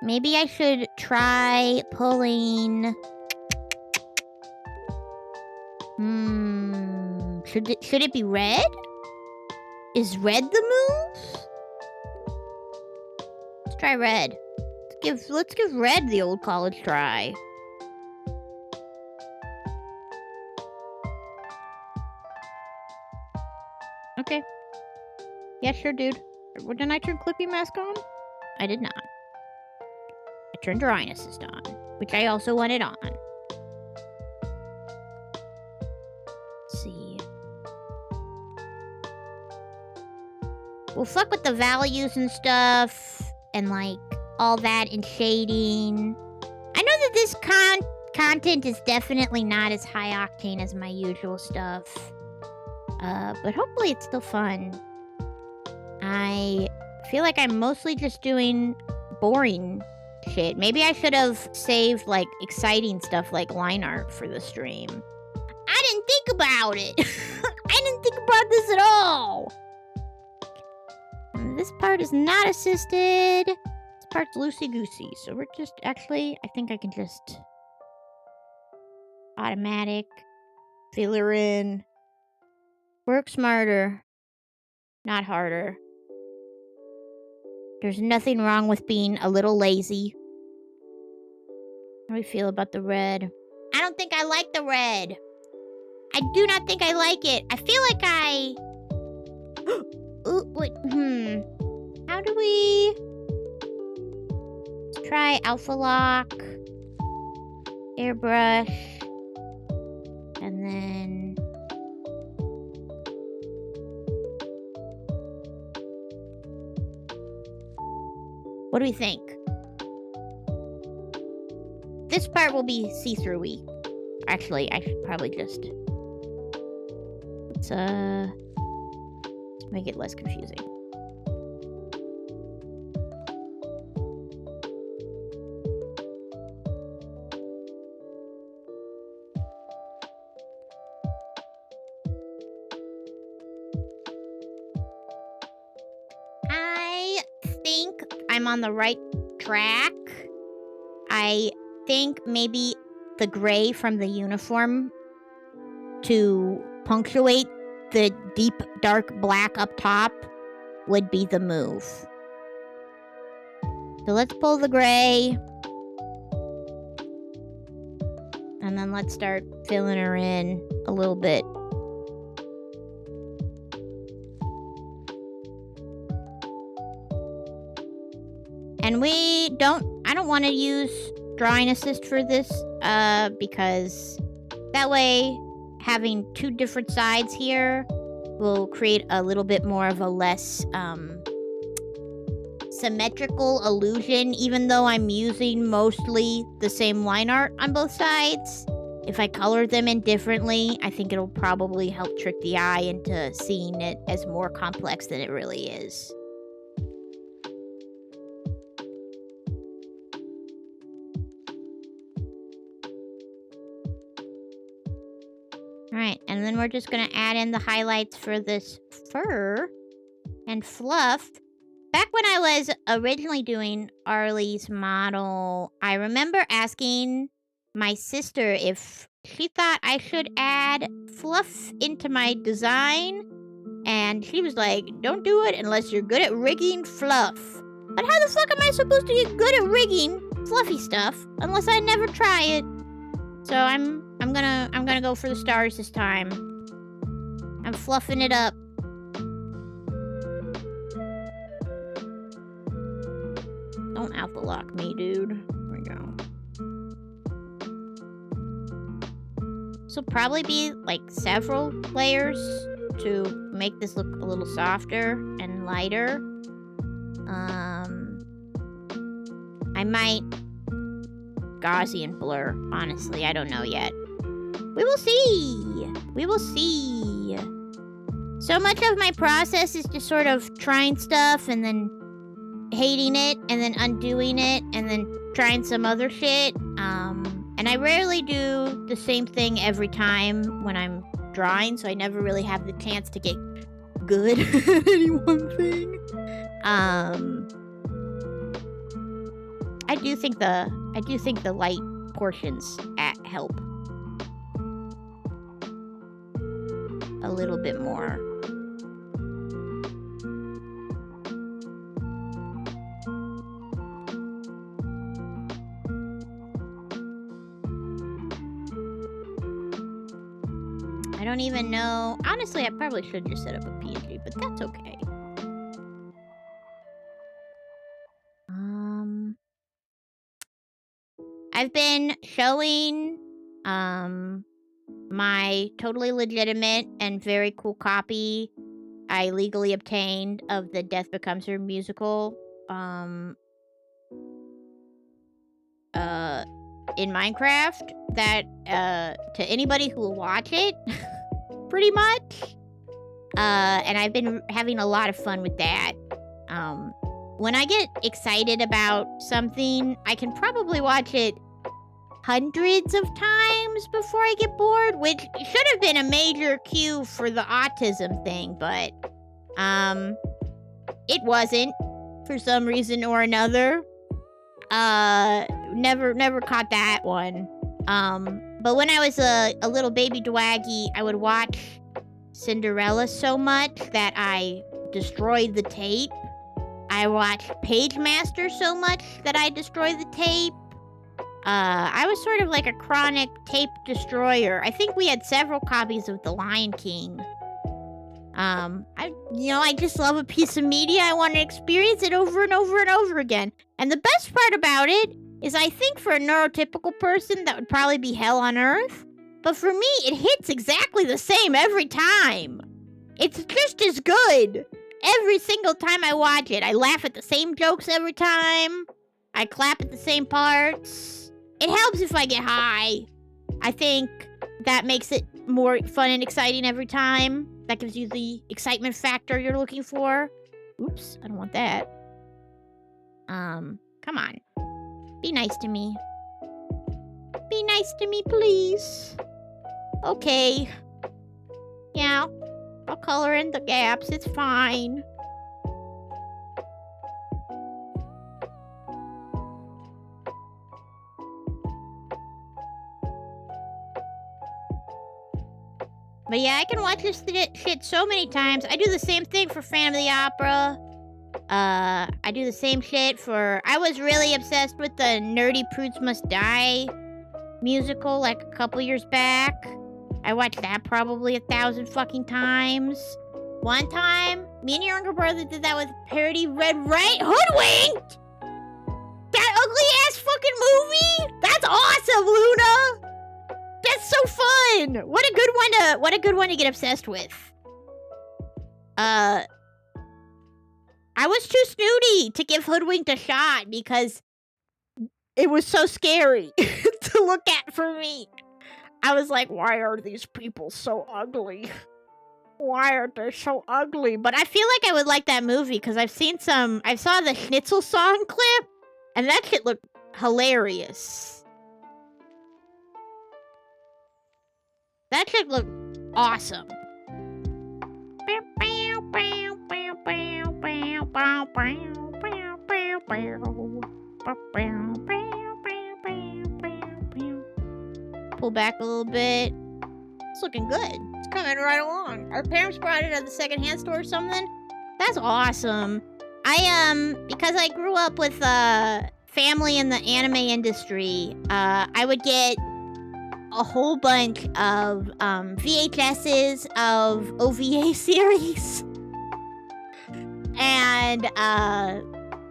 Maybe I should try pulling Should it be red? Is red the move? Let's try red. Let's give red the old college try. Okay. Yeah, sure, dude. Didn't I turn Clippy Mask on? I did not. I turned Drawing Assist on, which I also wanted on. Let's see. We'll fuck with the values and stuff, and like all that and shading. I know that this content is definitely not as high octane as my usual stuff, but hopefully it's still fun. I feel like I'm mostly just doing boring shit. Maybe I should have saved like exciting stuff like line art for the stream. I didn't think about it. I didn't think about this at all. This part is not assisted. This part's loosey-goosey. So we're just, actually, I think I can just automatic, filler in, work smarter, not harder. There's nothing wrong with being a little lazy. How do we feel about the red? I don't think I like the red. I do not think I like it. I feel like I... Ooh, wait, How do we... Let's try Alpha Lock. Airbrush. And then... What do we think? This part will be see-through-y. Actually, I should probably just... Let's make it less confusing. I think I'm on the right track. I think maybe the gray from the uniform to punctuate the deep dark black up top would be the move. So let's pull the gray. And then let's start filling her in a little bit. And I don't want to use Drawing Assist for this, because that way having two different sides here will create a little bit more of a less symmetrical illusion, even though I'm using mostly the same line art on both sides. If I color them in differently, I think it'll probably help trick the eye into seeing it as more complex than it really is. Alright, and then we're just gonna add in the highlights for this fur and fluff. Back when I was originally doing Arly's model, I remember asking my sister if she thought I should add fluff into my design, and she was like, don't do it unless you're good at rigging fluff. But how the fuck am I supposed to get good at rigging fluffy stuff unless I never try it? So I'm gonna go for the stars this time. I'm fluffing it up. Don't alpha lock me, dude. There we go. This will probably be like several layers to make this look a little softer and lighter. I might Gaussian blur, honestly, I don't know yet. We will see! We will see! So much of my process is just sort of trying stuff and then hating it and then undoing it and then trying some other shit. And I rarely do the same thing every time when I'm drawing, so I never really have the chance to get good at any one thing. I do think the light portions help a little bit more. I don't even know. Honestly, I probably should just set up a PNG, but that's okay. I've been showing my totally legitimate and very cool copy I legally obtained of the Death Becomes Her musical in Minecraft that to anybody who will watch it pretty much. And I've been having a lot of fun with that. When I get excited about something, I can probably watch it hundreds of times before I get bored, which should have been a major cue for the autism thing, but it wasn't for some reason or another. Never caught that one. But when I was a little baby dwaggy, I would watch Cinderella so much that I destroyed the tape. I watched Page Master so much that I destroyed the tape. I was sort of like a chronic tape destroyer. I think we had several copies of The Lion King. I just love a piece of media. I want to experience it over and over and over again. And the best part about it is I think for a neurotypical person, that would probably be hell on earth. But for me, it hits exactly the same every time. It's just as good. Every single time I watch it, I laugh at the same jokes every time. I clap at the same parts. It helps if I get high. I think that makes it more fun and exciting every time. That gives you the excitement factor you're looking for. Oops, I don't want that. Come on. Be nice to me. Be nice to me, please. Okay. Yeah, I'll color in the gaps. It's fine. But yeah, I can watch this shit so many times. I do the same thing for Phantom of the Opera. I do the same shit for... I was really obsessed with the Nerdy Prudes Must Die musical like a couple years back. I watched that probably 1,000 fucking times. One time, me and your younger brother did that with parody Red Right Hoodwinked! That ugly-ass fucking movie? That's awesome, Luna! That's so fun! What a good one to get obsessed with. I was too snooty to give Hoodwinked a shot because it was so scary to look at for me. I was like, why are these people so ugly? Why are they so ugly? But I feel like I would like that movie because I saw the Schnitzel song clip, and that shit looked hilarious. That shit looked awesome. Pull back a little bit. It's looking good. It's coming right along. Our parents brought it at the secondhand store or something. That's awesome. Because I grew up with family in the anime industry, I would get a whole bunch of VHSs of OVA series. And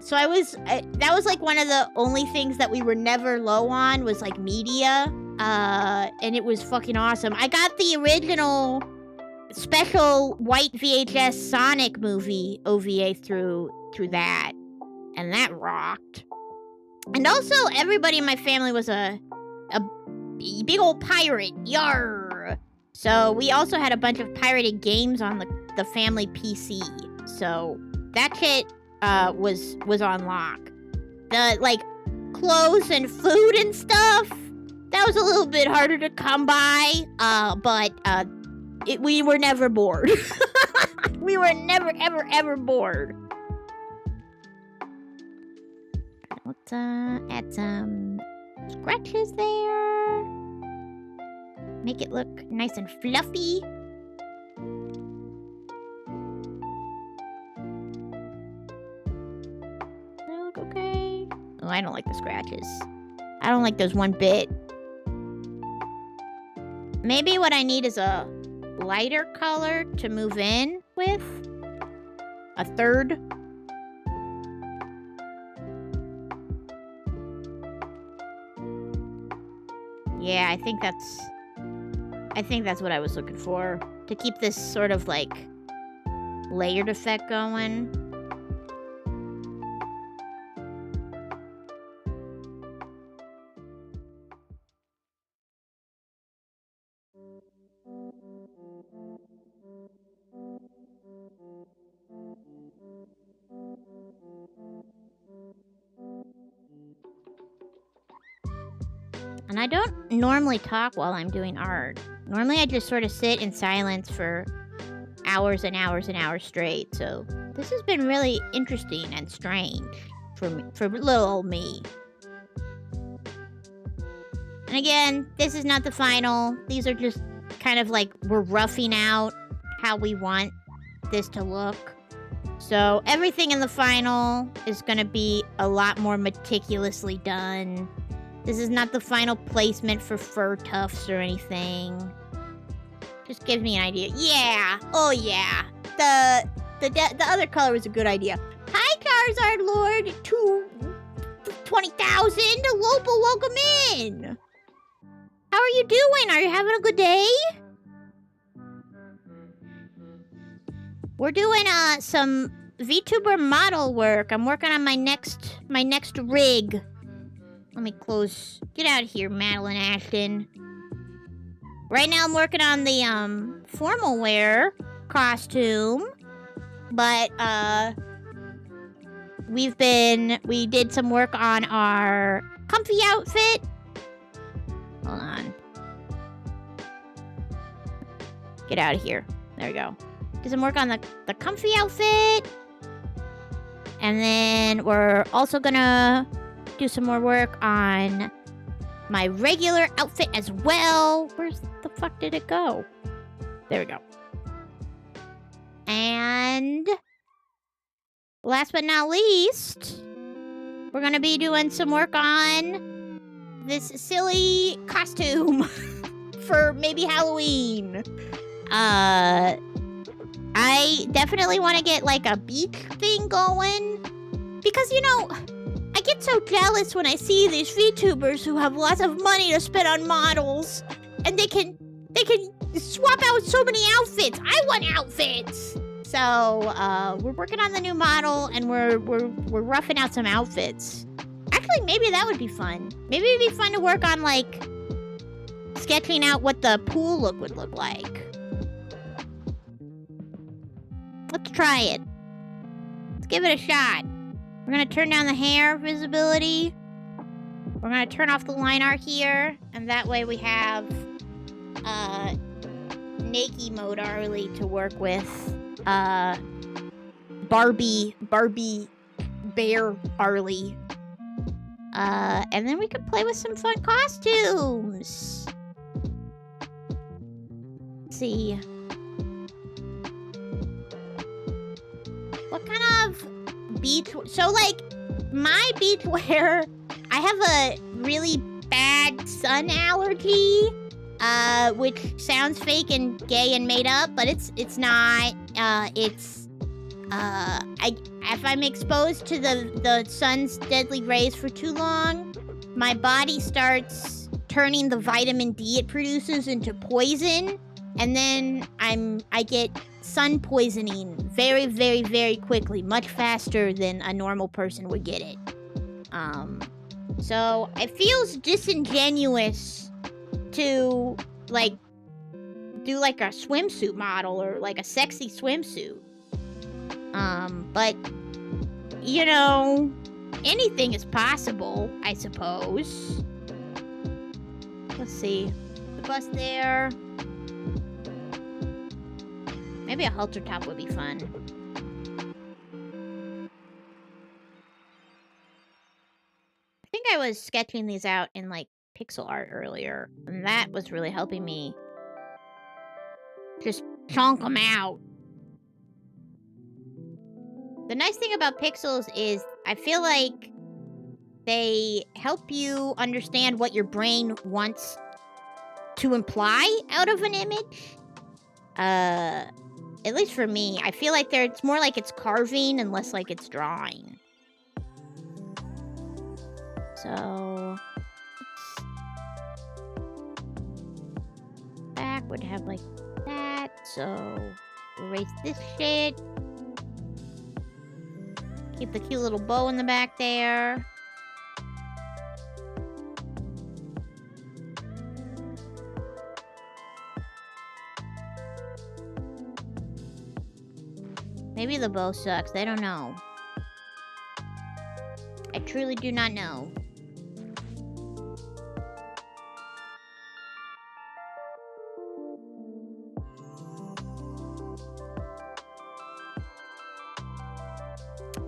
so that was like one of the only things that we were never low on was like media. And it was fucking awesome. I got the original special white VHS Sonic movie OVA through that. And that rocked. And also everybody in my family was a big old pirate. Yarr! So we also had a bunch of pirated games on the family PC. So that shit was on lock. The like clothes and food and stuff, that was a little bit harder to come by. But we were never bored. We were never ever bored. Let's add some scratches there. Make it look nice and fluffy. I don't like the scratches. I don't like those one bit. Maybe what I need is a lighter color to move in with. A third. Yeah, I think that's what I was looking for. To keep this sort of like layered effect going. And I don't normally talk while I'm doing art. Normally I just sort of sit in silence for hours and hours and hours straight. So this has been really interesting and strange for little old me. And again, this is not the final. These are just kind of like we're roughing out how we want this to look. So everything in the final is going to be a lot more meticulously done. This is not the final placement for fur tufts or anything. Just gives me an idea. Yeah. Oh, yeah. The other color was a good idea. Hi, Charizard Lord. 20,000. Lopa, welcome in. How are you doing? Are you having a good day? We're doing some VTuber model work. I'm working on my next rig. Let me close. Get out of here, Madeline Ashton. Right now I'm working on the formal wear costume. But we did some work on our comfy outfit. Hold on. Get out of here. There we go. Did some work on the comfy outfit. And then we're also gonna do some more work on my regular outfit as well. Where's the fuck did it go? There we go. And last but not least, we're gonna be doing some work on this silly costume for maybe Halloween. I definitely want to get like a beach thing going because, you know, I get so jealous when I see these VTubers who have lots of money to spend on models, and they can swap out so many outfits. I want outfits. So we're working on the new model, and we're roughing out some outfits. Actually, maybe that would be fun. Maybe it'd be fun to work on like sketching out what the pool look would look like. Let's try it. Let's give it a shot. We're gonna turn down the hair visibility. We're gonna turn off the line art here, and that way we have Naked mode Arly to work with. Barbie bear Arly. And then we could play with some fun costumes. Let's see. What kind of beach... So, like, my beach wear... I have a really bad sun allergy. Which sounds fake and gay and made up, but it's not. If I'm exposed to the sun's deadly rays for too long, my body starts turning the vitamin D it produces into poison, and then I get sun poisoning very, very, very quickly, much faster than a normal person would get it. So it feels disingenuous to, like, do, like, a swimsuit model or, like, a sexy swimsuit. But, you know, anything is possible, I suppose. Let's see. The bus there. Maybe a halter top would be fun. I think I was sketching these out in, like, pixel art earlier, and that was really helping me just chunk them out. The nice thing about pixels is I feel like they help you understand what your brain wants to imply out of an image. At least for me, I feel like it's more like it's carving and less like it's drawing. So back would have like that. So erase this shit. Keep the cute little bow in the back there. Maybe the bow sucks. I don't know. I truly do not know.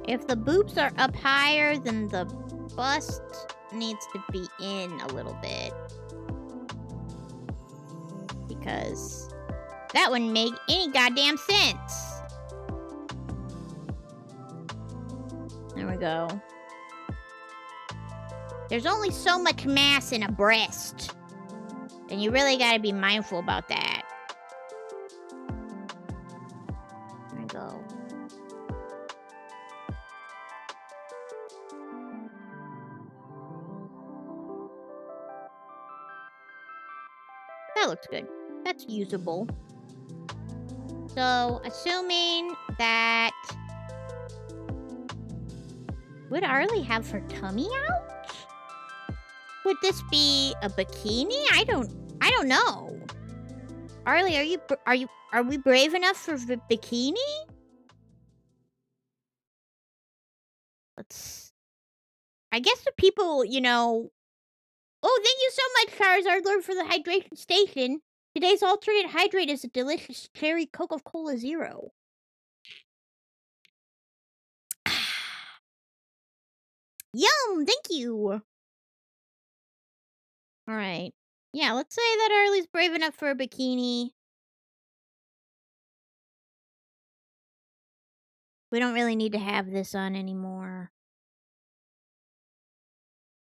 If the boobs are up higher, then the bust needs to be in a little bit. Because that wouldn't make any goddamn sense. There we go. There's only so much mass in a breast. And you really gotta be mindful about that. There we go. That looks good. That's usable. So, assuming that... Would Arly have her tummy out? Would this be a bikini? I don't know. Arly, are we brave enough for bikini? I guess the people, you know... Oh, thank you so much, Charizard Lord, for the hydration station. Today's alternate hydrate is a delicious cherry Coca-Cola Zero. Yum! Thank you! Alright. Yeah, let's say that Arly's brave enough for a bikini. We don't really need to have this on anymore.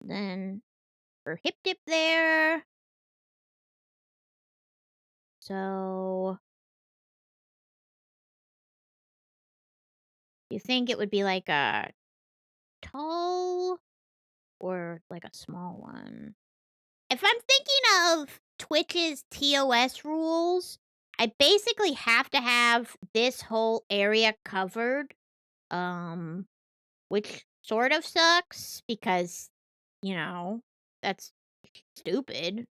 Then her hip dip there. So... You think it would be like a tall or like a small one? If I'm thinking of Twitch's TOS rules, I basically have to have this whole area covered, which sort of sucks because, you know, that's stupid.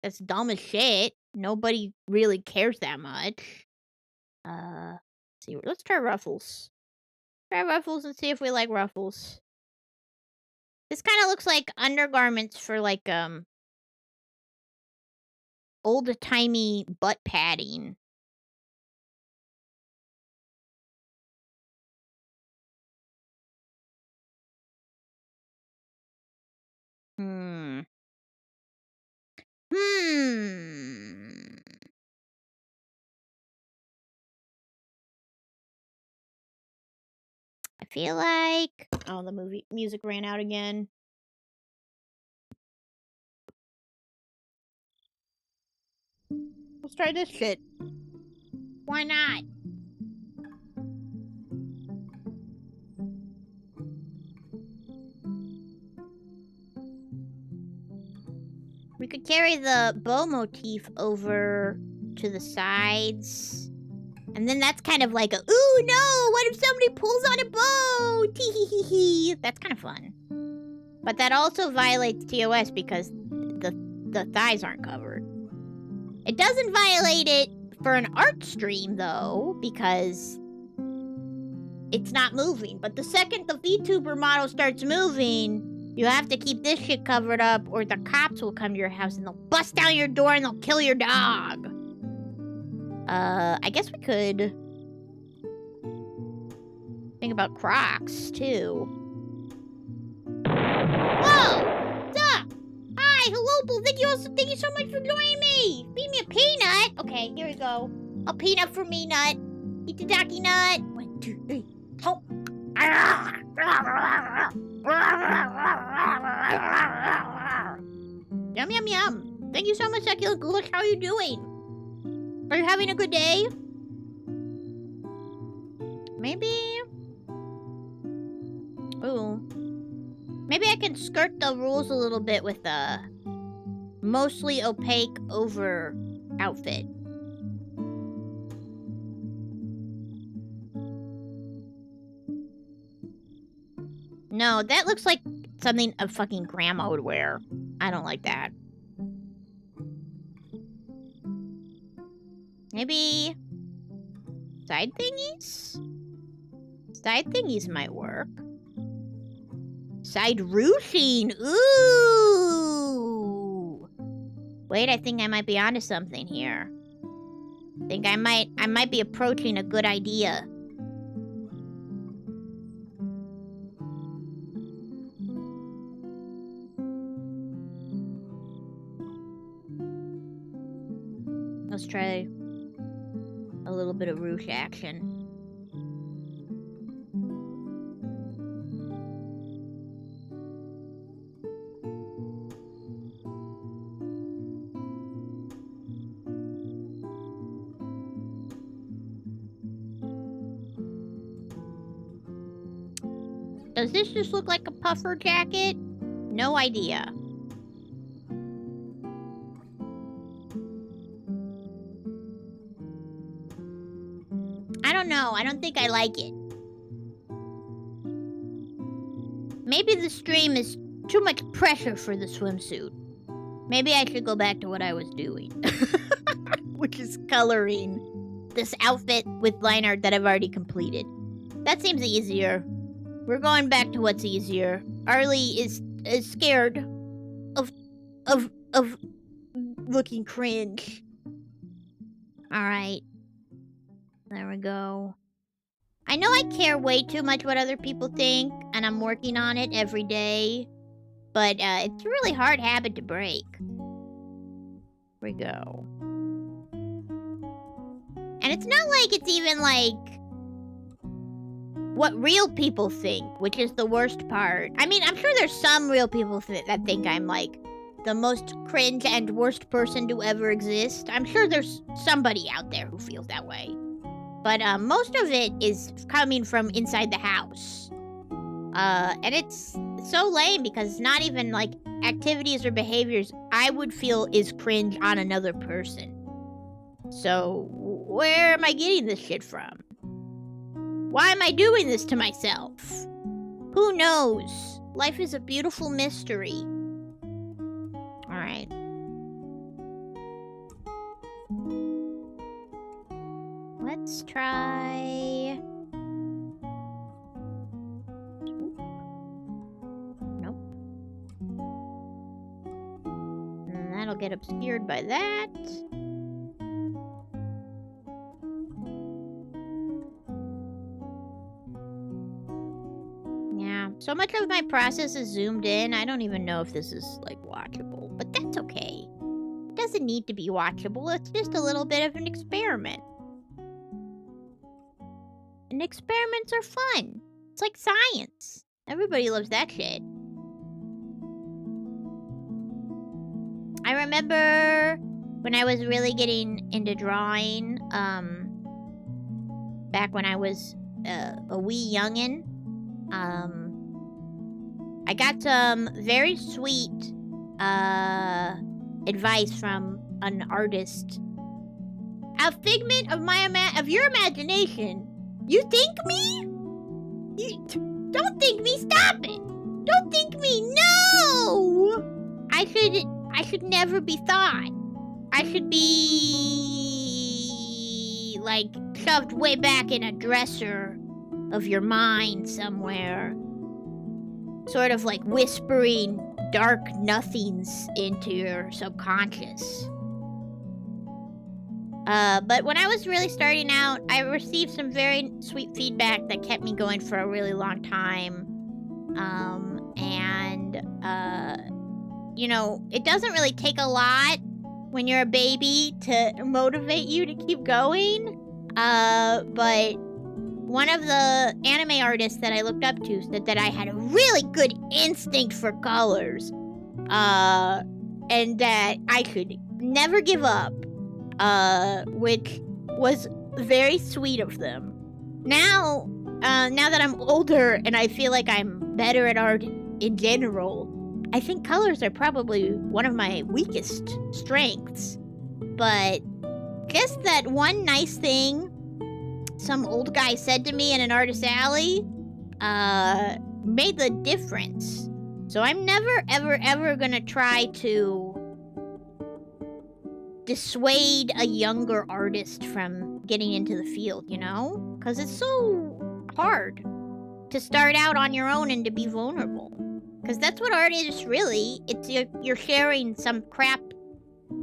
That's dumb as shit. Nobody really cares that much. See, let's try ruffles. Try ruffles and see if we like ruffles. This kind of looks like undergarments for like old-timey butt padding. I feel like... Oh, the music ran out again. Let's try this shit. Why not? We could carry the bow motif over to the sides. And then that's kind of like a, ooh, no, what if somebody pulls on a bow? Tee-hee-hee-hee. That's kind of fun. But that also violates TOS because the thighs aren't covered. It doesn't violate it for an art stream, though, because it's not moving. But the second the VTuber model starts moving, you have to keep this shit covered up or the cops will come to your house and they'll bust down your door and they'll kill your dog. I guess we could think about Crocs, too. Whoa! Duh! Hi, hello, thank you so much for joining me! Feed me a peanut! Okay, here we go. A peanut for me, Nut. Eat the ducky nut. 1, 2, 3. Oh! Yum, yum, yum. Thank you so much, Succulent Ghoulish. How are you doing? Are you having a good day? Maybe... Ooh. Maybe I can skirt the rules a little bit with a mostly opaque over outfit. No, that looks like something a fucking grandma would wear. I don't like that. Maybe... side thingies? Side thingies might work. Side ruching! Ooh! Wait, I think I might be onto something here. I think I might be approaching a good idea. Let's try a little bit of ruche action. Does this just look like a puffer jacket? No idea. I don't know. I don't think I like it. Maybe the stream is too much pressure for the swimsuit. Maybe I should go back to what I was doing. Which is coloring this outfit with line art that I've already completed. That seems easier. We're going back to what's easier. Arly is scared of looking cringe. Alright. There we go. I know I care way too much what other people think, and I'm working on it every day. But it's a really hard habit to break. Here we go. And it's not like it's even like what real people think, which is the worst part. I mean, I'm sure there's some real people that think I'm like the most cringe and worst person to ever exist. I'm sure there's somebody out there who feels that way. But most of it is coming from inside the house. And it's so lame because it's not even like activities or behaviors I would feel is cringe on another person. So where am I getting this shit from? Why am I doing this to myself? Who knows? Life is a beautiful mystery. Alright. Let's try... Nope. And that'll get obscured by that. Yeah, so much of my process is zoomed in, I don't even know if this is, like, watchable. But that's okay. It doesn't need to be watchable, it's just a little bit of an experiment. And experiments are fun. It's like science. Everybody loves that shit. I remember when I was really getting into drawing, back when I was a wee youngin', I got some very sweet advice from an artist. A figment of your imagination. You think me? You don't think me. Stop it. Don't think me. No. I should never be thought. I should be like shoved way back in a dresser of your mind somewhere. Sort of like whispering dark nothings into your subconscious. But when I was really starting out, I received some very sweet feedback that kept me going for a really long time. You know, it doesn't really take a lot when you're a baby to motivate you to keep going. But one of the anime artists that I looked up to said that I had a really good instinct for colors. And that I should never give up, which was very sweet of them. Now that I'm older and I feel like I'm better at art in general, I think colors are probably one of my weakest strengths. But just that one nice thing some old guy said to me in an artist alley, made the difference. So I'm never, ever gonna try to dissuade a younger artist from getting into the field, you know? Because it's so hard to start out on your own and to be vulnerable. Because that's what art is, really. It's you're sharing some crap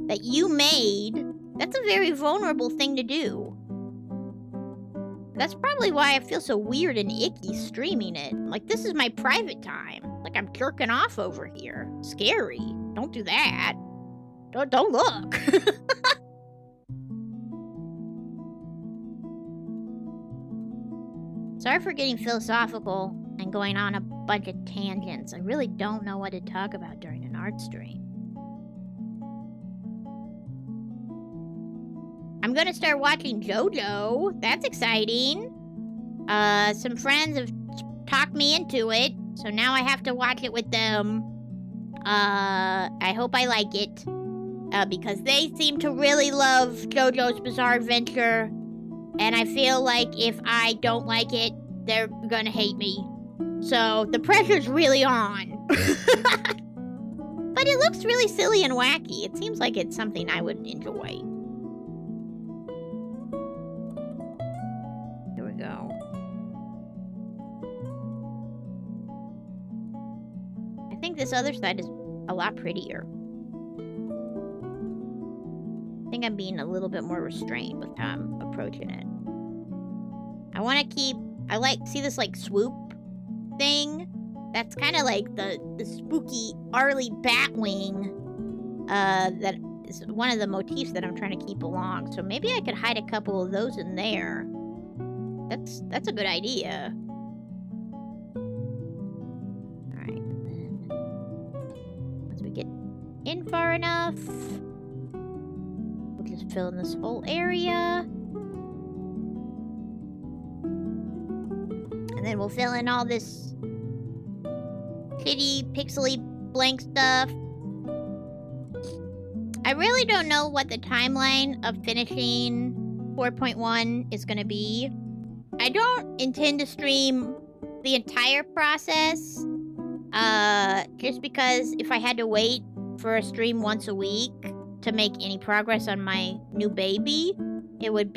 that you made. That's a very vulnerable thing to do. That's probably why I feel so weird and icky streaming it. Like, this is my private time. Like, I'm jerking off over here. Scary. Don't do that. Don't look. Sorry for getting philosophical and going on a bunch of tangents. I really don't know what to talk about during an art stream. I'm gonna start watching JoJo. That's exciting. Some friends have talked me into it, so now I have to watch it with them. I hope I like it, because they seem to really love JoJo's Bizarre Adventure, and I feel like if I don't like it, they're gonna hate me. So the pressure's really on. But it looks really silly and wacky. It seems like it's something I would enjoy. Here we go. I think this other side is a lot prettier. I think I'm being a little bit more restrained with how I'm approaching it. I want to keep... see this, like, swoop thing? That's kind of like the spooky Arly Batwing. That is one of the motifs that I'm trying to keep along. So maybe I could hide a couple of those in there. That's a good idea. Alright, and then... once we get in far enough... we'll just fill in this whole area. And then we'll fill in all this shitty, pixely, blank stuff. I really don't know what the timeline of finishing 4.1 is gonna be. I don't intend to stream the entire process, just because if I had to wait for a stream once a week to make any progress on my new baby, it would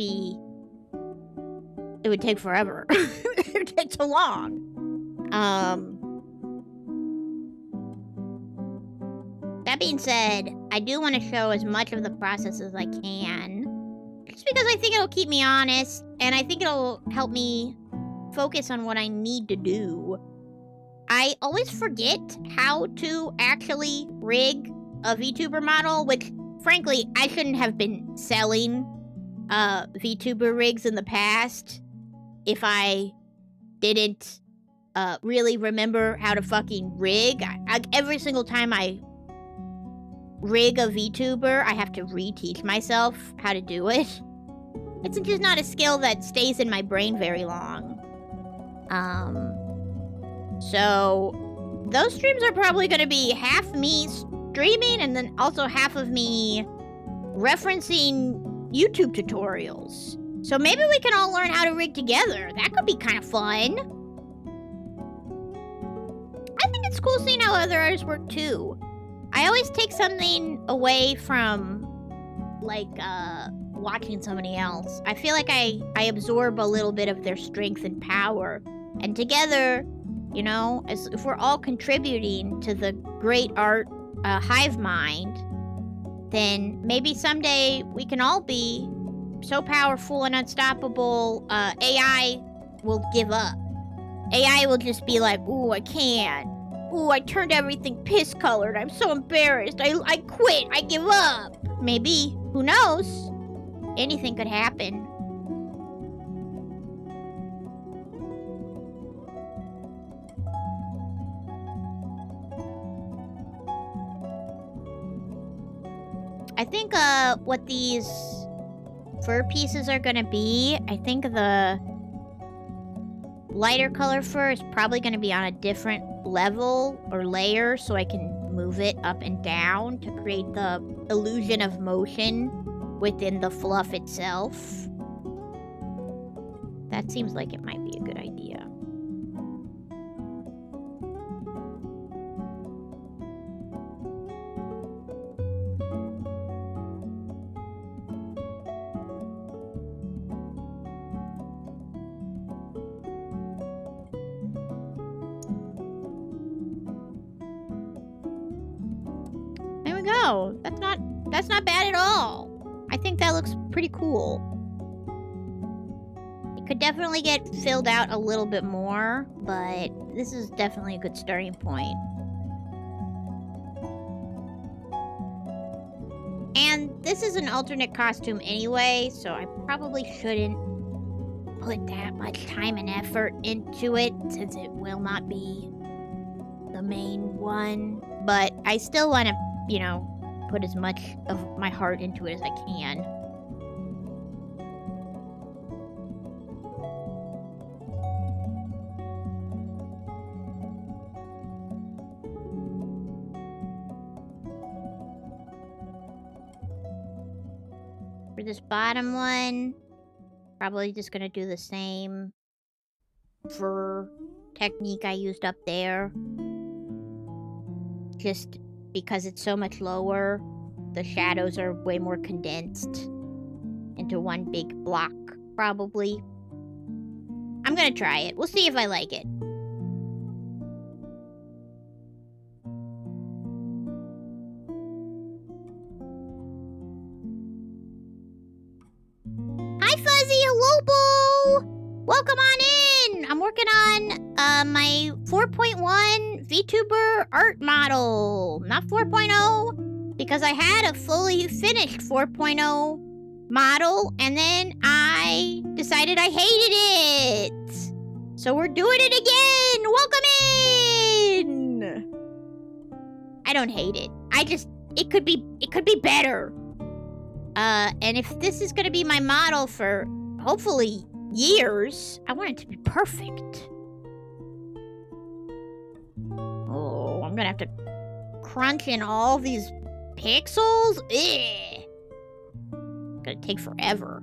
take forever. It would take so long. That being said, I do want to show as much of the process as I can. Just because I think it'll keep me honest, and I think it'll help me focus on what I need to do. I always forget how to actually rig a VTuber model, which, frankly, I shouldn't have been selling VTuber rigs in the past if I didn't really remember how to fucking rig. Every single time I rig a VTuber, I have to reteach myself how to do it. It's just not a skill that stays in my brain very long. So those streams are probably going to be half me streaming and then also half of me referencing YouTube tutorials. So maybe we can all learn how to rig together. That could be kind of fun. I think it's cool seeing how other artists work too. I always take something away from, like, watching somebody else. I feel like I absorb a little bit of their strength and power. And together, you know, if we're all contributing to the great art hive mind, then maybe someday we can all be so powerful and unstoppable, AI will give up. AI will just be like, ooh, I can't. Ooh, I turned everything piss-colored. I'm so embarrassed. I quit. I give up. Maybe. Who knows? Anything could happen. I think what these fur pieces are gonna be, I think the lighter color fur is probably gonna be on a different level or layer, so I can move it up and down to create the illusion of motion within the fluff itself. That seems like it might be a good idea. There we go. That's not bad at all. I think that looks pretty cool. It could definitely get filled out a little bit more, but this is definitely a good starting point. And this is an alternate costume anyway, so I probably shouldn't put that much time and effort into it, since it will not be the main one. But I still want to, you know, put as much of my heart into it as I can. For this bottom one, probably just gonna do the same fur technique I used up there. Just because it's so much lower, the shadows are way more condensed into one big block, probably. I'm gonna try it. We'll see if I like it. Hi, Fuzzy! Hello, Bo! Welcome on in! I'm working on my 4.1 VTuber art model. Not 4.0, because I had a fully finished 4.0 model, and then I decided I hated it. So we're doing it again! Welcome in! I don't hate it. It could be better. And if this is gonna be my model for, hopefully, years, I want it to be perfect. Oh, I'm gonna have to crunch in all these pixels? Ugh. It's gonna take forever.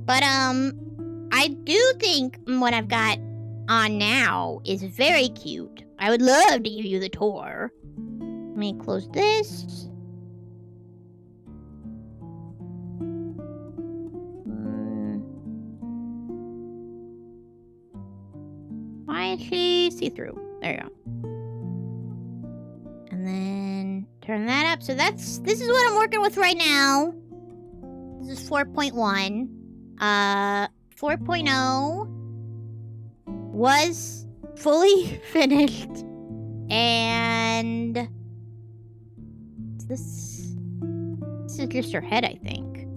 But, I do think what I've got on now is very cute. I would love to give you the tour. Let me close this. Why is she see-through? There you go. And then turn that up. So this is what I'm working with right now. This is 4.1. 4.0 was fully finished, and this is just her head, I think.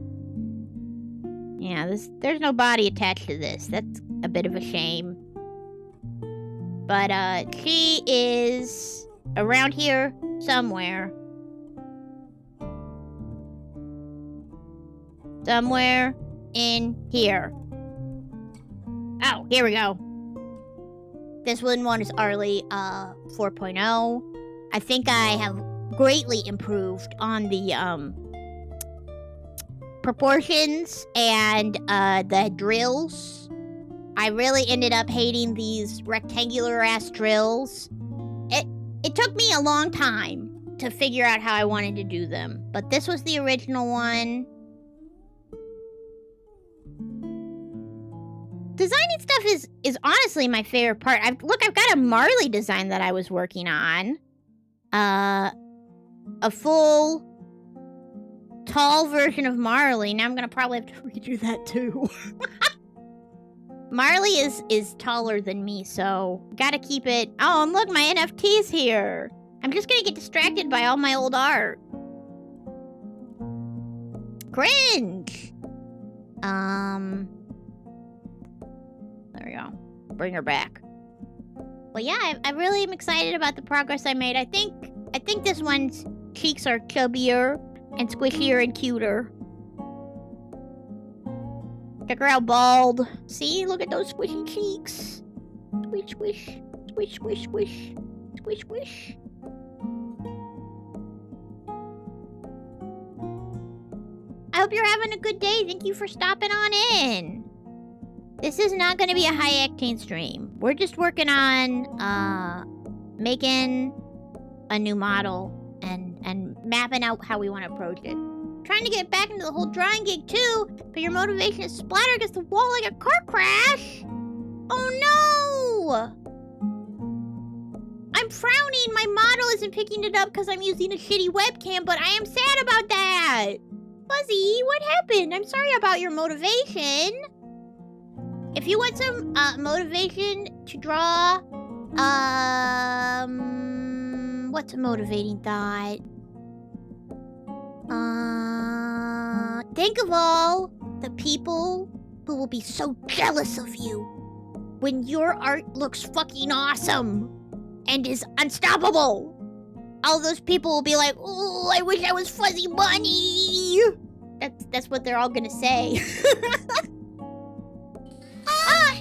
Yeah, there's no body attached to this. That's a bit of a shame. But she is around here somewhere. Somewhere in here. Oh, here we go. This one is Arly 4.0. I think I have greatly improved on the proportions and the drills. I really ended up hating these rectangular ass drills. It took me a long time to figure out how I wanted to do them, but this was the original one. Designing stuff is honestly my favorite part. I've got a Marley design that I was working on. A full tall version of Marley. Now I'm gonna probably have to redo that too. Marley is taller than me, so gotta keep it. Oh, and look, my NFT's here. I'm just gonna get distracted by all my old art. Cringe. There we go. Bring her back. But yeah, I really am excited about the progress I made. I think this one's cheeks are chubbier and squishier and cuter. Check her out, bald. See, look at those squishy cheeks. Squish, squish, squish, squish, squish, squish, squish. I hope you're having a good day. Thank you for stopping on in. This is not going to be a high octane stream. We're just working on making a new model and mapping out how we want to approach it. Trying to get back into the whole drawing gig too, but your motivation is splattered against the wall like a car crash. Oh no! I'm frowning. My model isn't picking it up because I'm using a shitty webcam, but I am sad about that. Fuzzy, what happened? I'm sorry about your motivation. If you want some motivation to draw, what's a motivating thought? Think of all the people who will be so jealous of you when your art looks fucking awesome and is unstoppable. All those people will be like, "Oh, I wish I was Fuzzy Bunny." That's what they're all gonna say.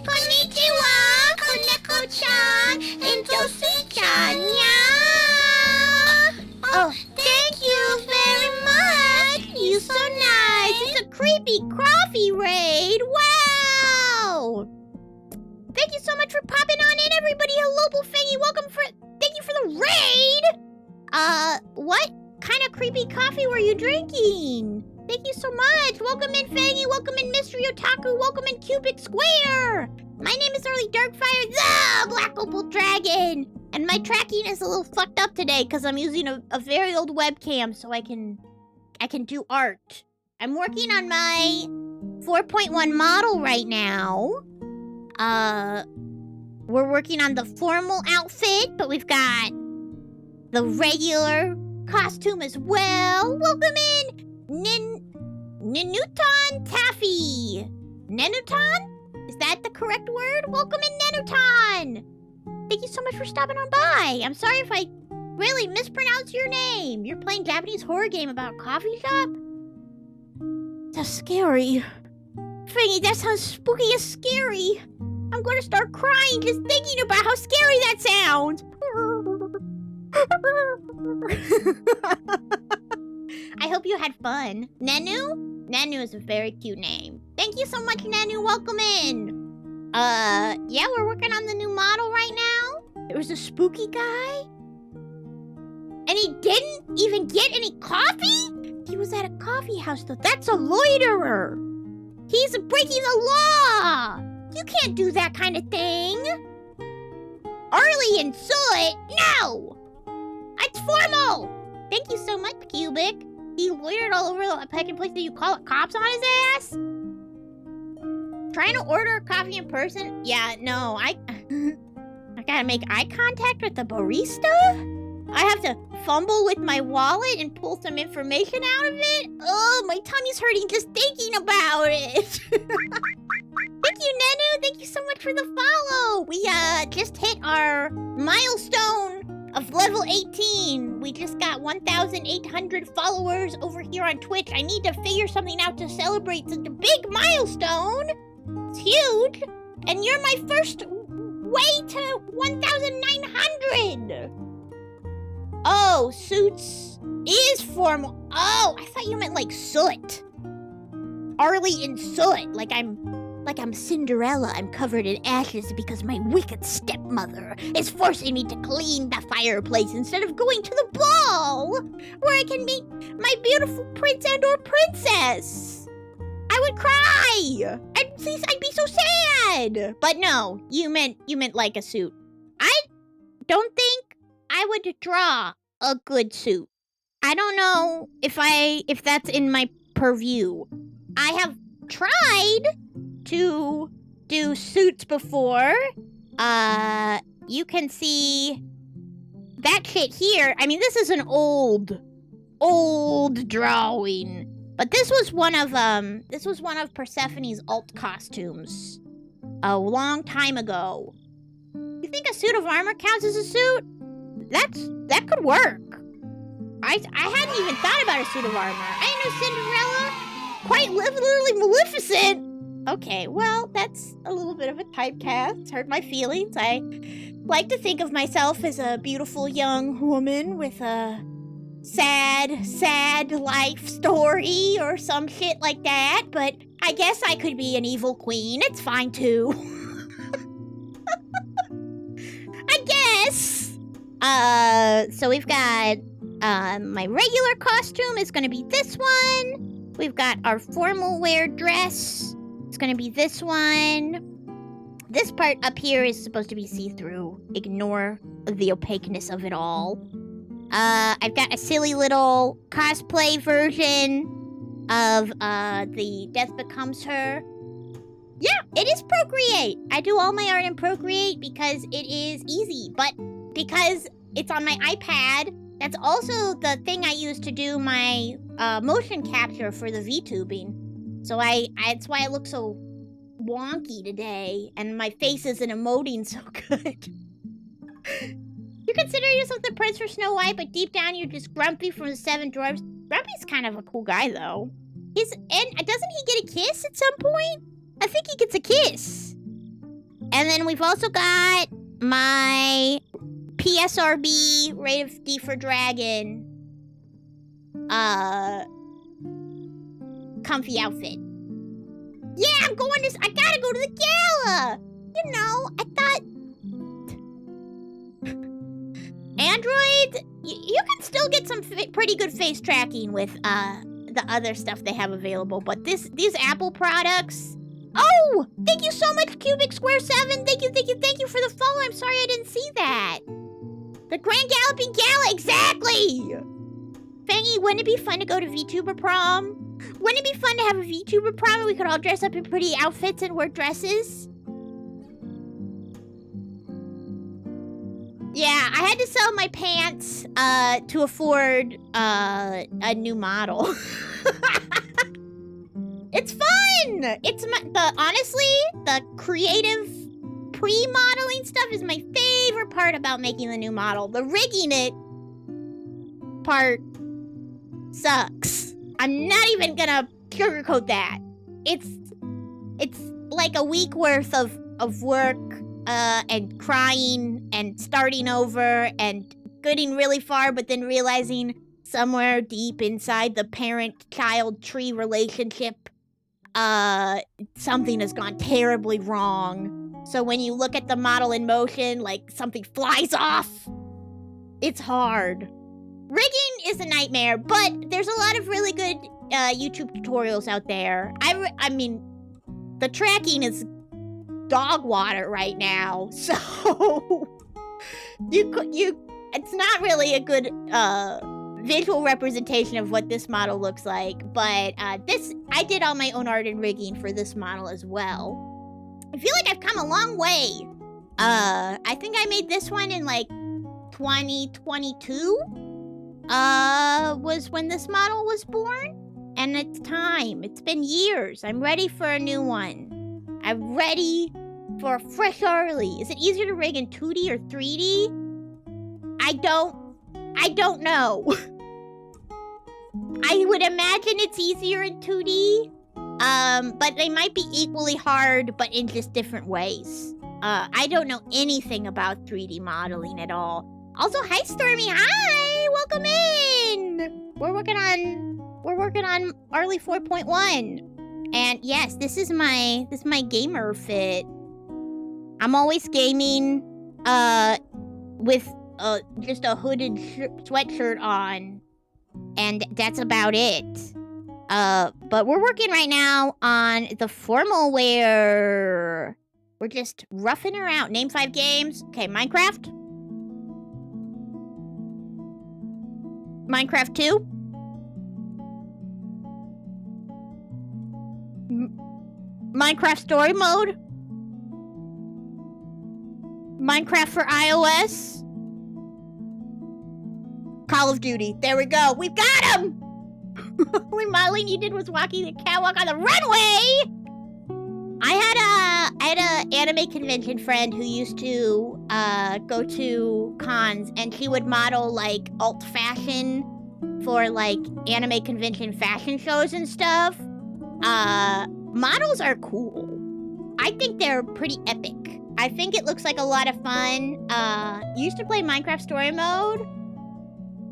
Konnichiwa, Koneko-chan, and Josie-chan, yeah. Oh, thank you very much. You're so nice. It's a creepy coffee raid. Wow. Thank you so much for popping on in, everybody. Hello, Bullfangy. Thank you for the raid. What kind of creepy coffee were you drinking? Thank you so much. Welcome in, Fangy. Welcome in, Mystery Otaku. Welcome in, Cubic Square. My name is Arly Darkfire, the Black Opal Dragon. And my tracking is a little fucked up today because I'm using a very old webcam so I can do art. I'm working on my 4.1 model right now. We're working on the formal outfit, but we've got the regular costume as well. Welcome in, Nenuton Taffy. Nenuton? Is that the correct word? Welcome in, Nenuton. Thank you so much for stopping on by. I'm sorry if I really mispronounced your name. You're playing Japanese horror game about a coffee shop? That's scary. Fangy, that sounds spooky as scary. I'm going to start crying just thinking about how scary that sounds. I hope you had fun. Nenu? Nenu is a very cute name. Thank you so much, Nenu. Welcome in. Yeah, we're working on the new model right now. There was a spooky guy. And he didn't even get any coffee? He was at a coffee house, though. That's a loiterer. He's breaking the law. You can't do that kind of thing. Arly and Soot? No! It's formal! Thank you so much, Cubic. He loitered all over the fucking place that you call it cops on his ass? Trying to order a coffee in person? Yeah, no, I gotta make eye contact with the barista? I have to fumble with my wallet and pull some information out of it? Oh, my tummy's hurting just thinking about it. Thank you, Nenu. Thank you so much for the follow. We just hit our milestone of level 18. We just got 1,800 followers over here on Twitch. I need to figure something out to celebrate such a big milestone. It's huge. And you're my first way to 1,900. Oh, Suits is formal. Oh, I thought you meant like Soot. Arly and Soot. Like I'm Cinderella. I'm covered in ashes because my wicked stepmother is forcing me to clean the fireplace instead of going to the ball, where I can meet my beautiful prince and or princess. I would cry. I'd be so sad. But no, you meant like a suit. I don't think I would draw a good suit. I don't know if that's in my purview. I have tried to do suits before. You can see that shit here. I mean, this is an old drawing, but this was one of Persephone's alt costumes a long time ago. You think a suit of armor counts as a suit? That could work. I hadn't even thought about a suit of armor. I know Cinderella. Quite literally Maleficent. Okay, well, that's a little bit of a typecast. Hurt my feelings. I like to think of myself as a beautiful young woman with a sad life story or some shit like that, but I guess I could be an evil queen. It's fine, too. I guess. So we've got, my regular costume is gonna be this one. We've got our formal wear dress. It's gonna be this one. This part up here is supposed to be see-through. Ignore the opaqueness of it all. I've got a silly little cosplay version of, the Death Becomes Her. Yeah, it is Procreate. I do all my art in Procreate because it is easy, but because it's on my iPad, that's also the thing I use to do my motion capture for the VTubing. So that's why I look so wonky today, and my face isn't emoting so good. You consider yourself the prince for Snow White, but deep down you're just Grumpy from the Seven Dwarfs. Grumpy's kind of a cool guy, though. And doesn't he get a kiss at some point? I think he gets a kiss. And then we've also got my PSRB Rated D for Dragon comfy outfit. Yeah, I gotta go to the gala. You know, I thought Android, you can still get some pretty good face tracking with the other stuff they have available, but these Apple products. Oh, thank you so much, Cubic Square 7. Thank you for the follow. I'm sorry I didn't see that. The Grand Galloping Gala, exactly! Fangy, wouldn't it be fun to go to VTuber prom? Wouldn't it be fun to have a VTuber prom and we could all dress up in pretty outfits and wear dresses? Yeah, I had to sell my pants to afford a new model. It's fun! Honestly, the creative pre-modeling stuff is my favorite part about making the new model. The rigging it part sucks. I'm not even gonna sugarcoat that. It's like a week worth of work and crying and starting over and getting really far, but then realizing somewhere deep inside the parent-child tree relationship, something has gone terribly wrong. So when you look at the model in motion, like something flies off. It's hard. Rigging is a nightmare, but there's a lot of really good YouTube tutorials out there. I mean, the tracking is dog water right now, so it's not really a good visual representation of what this model looks like. But I did all my own art and rigging for this model as well. I feel like I've come a long way. I think I made this one in like 2022. Was when this model was born. And it's time. It's been years. I'm ready for a new one. I'm ready for a fresh Arly. Is it easier to rig in 2D or 3D? I don't know. I would imagine it's easier in 2D. But they might be equally hard, but in just different ways. I don't know anything about 3D modeling at all. Also, hi Stormy, hi! Welcome in! We're working on Arly 4.1. And yes, this is my gamer fit. I'm always gaming with just a hooded sweatshirt on. And that's about it. But we're working right now on the formal wear. We're just roughing her out. Name 5 games. Okay, Minecraft. Minecraft 2. Minecraft Story Mode. Minecraft for iOS. Call of Duty. There we go. We've got him! Only modeling you did was walking the catwalk on the runway! I had a anime convention friend who used to go to cons, and she would model like alt fashion for like anime convention fashion shows and stuff. Models are cool. I think they're pretty epic. I think it looks like a lot of fun. Used to play Minecraft story mode.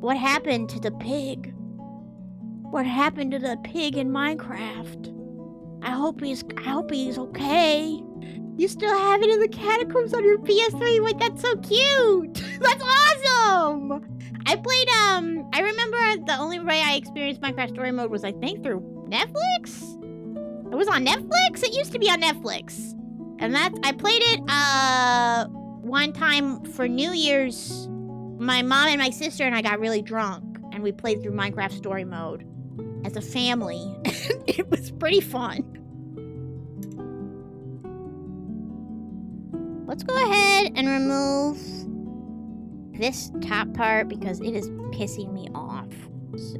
What happened to the pig? What happened to the pig in Minecraft? I hope he's okay. You still have it in the catacombs on your PS3? Wait, that's so cute. That's awesome. I played I remember the only way I experienced Minecraft story mode was I think through Netflix. It was on Netflix? It used to be on Netflix. And I played it one time for New Year's. My mom and my sister and I got really drunk and we played through Minecraft story mode as a family. It was pretty fun. Let's go ahead and remove this top part because it is pissing me off.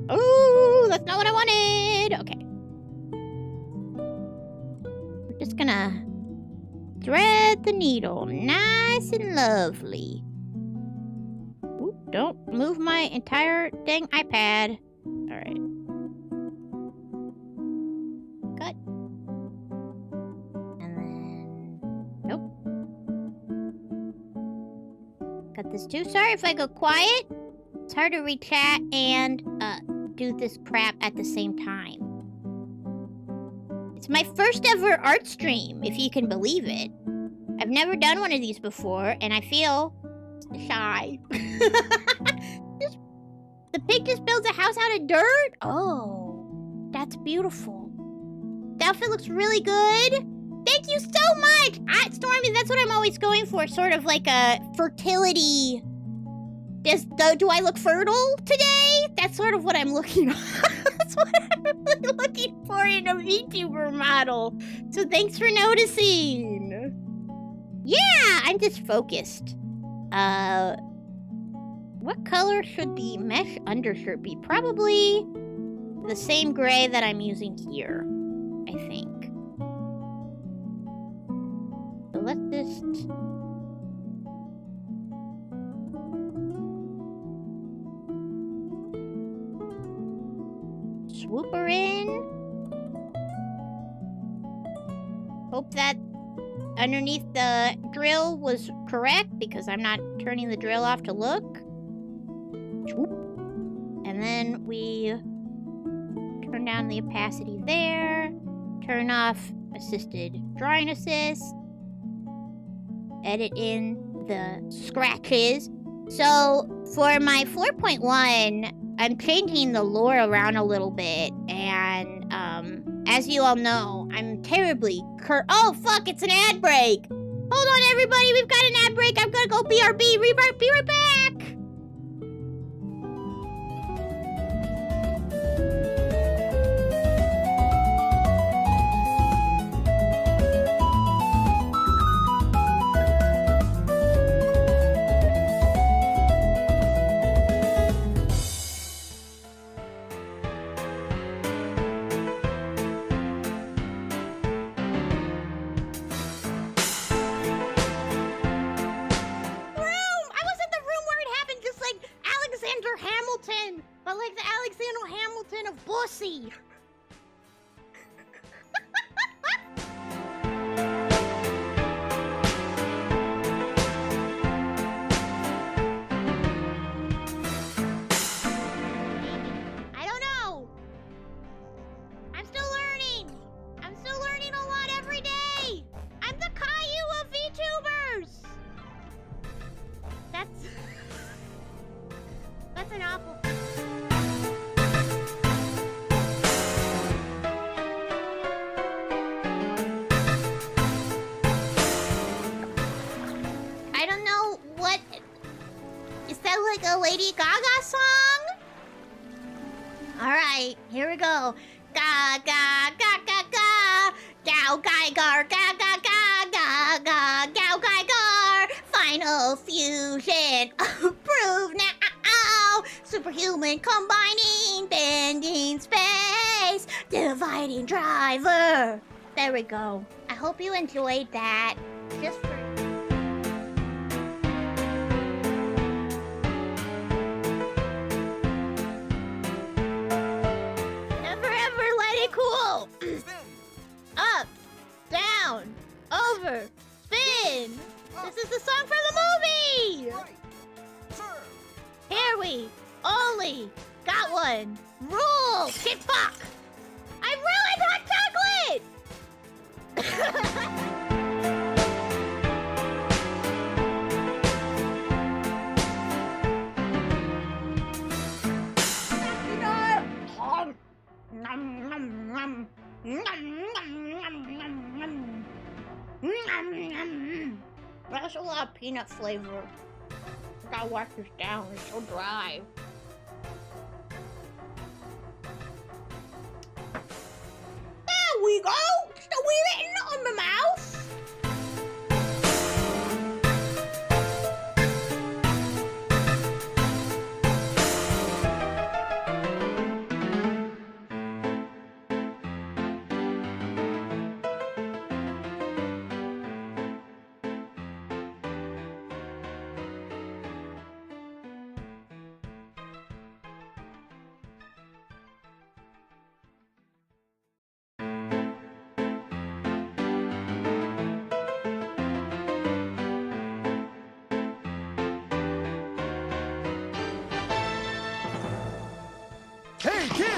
Oh, that's not what I wanted. Okay. We're just gonna thread the needle nice and lovely. Ooh, don't move my entire dang iPad. All right. Cut. And then, nope. Cut this too. Sorry if I go quiet. It's hard to read chat and do this crap at the same time. It's my first ever art stream, if you can believe it. I've never done one of these before, and I feel shy. The pig just builds a house out of dirt? Oh, that's beautiful. The outfit looks really good. Thank you so much! Stormy, that's what I'm always going for, sort of like a fertility. Do I look fertile today? That's sort of what I'm looking for. That's what I'm really looking for in a VTuber model. So thanks for noticing. Yeah, I'm just focused. What color should the mesh undershirt be? Probably the same gray that I'm using here, I think. So let's just... swoop her in. Hope that underneath the drill was correct because I'm not turning the drill off to look. And then we turn down the opacity there. Turn off assisted drawing assist. Edit in the scratches. So for my 4.1, I'm changing the lore around a little bit, and as you all know, I'm terribly oh fuck, it's an ad break! Hold on everybody, we've got an ad break, I'm gonna go BRB, be right back! But like the Alexander Hamilton of Bsky. I don't know. I'm still learning. I'm still learning a lot every day. I'm the Caillou of VTubers. That's an awful... I don't know what... Is that like a Lady Gaga song? Alright, here we go. Ga ga ga ga ga. Gow Geiger, ga ga ga ga ga. Gow Geiger. Final fusion approved now. Superhuman combining, bending space, dividing driver. There we go. I hope you enjoyed that. Just for... Never ever let it cool. Up, down, over, spin. This is the song from the movie. Here we only got one rule. Shit, fuck. I ruined hot chocolate. That's a lot of peanut flavor. Gotta wash this down, it's so dry. There we go! Still written on my mouth. Hey kids,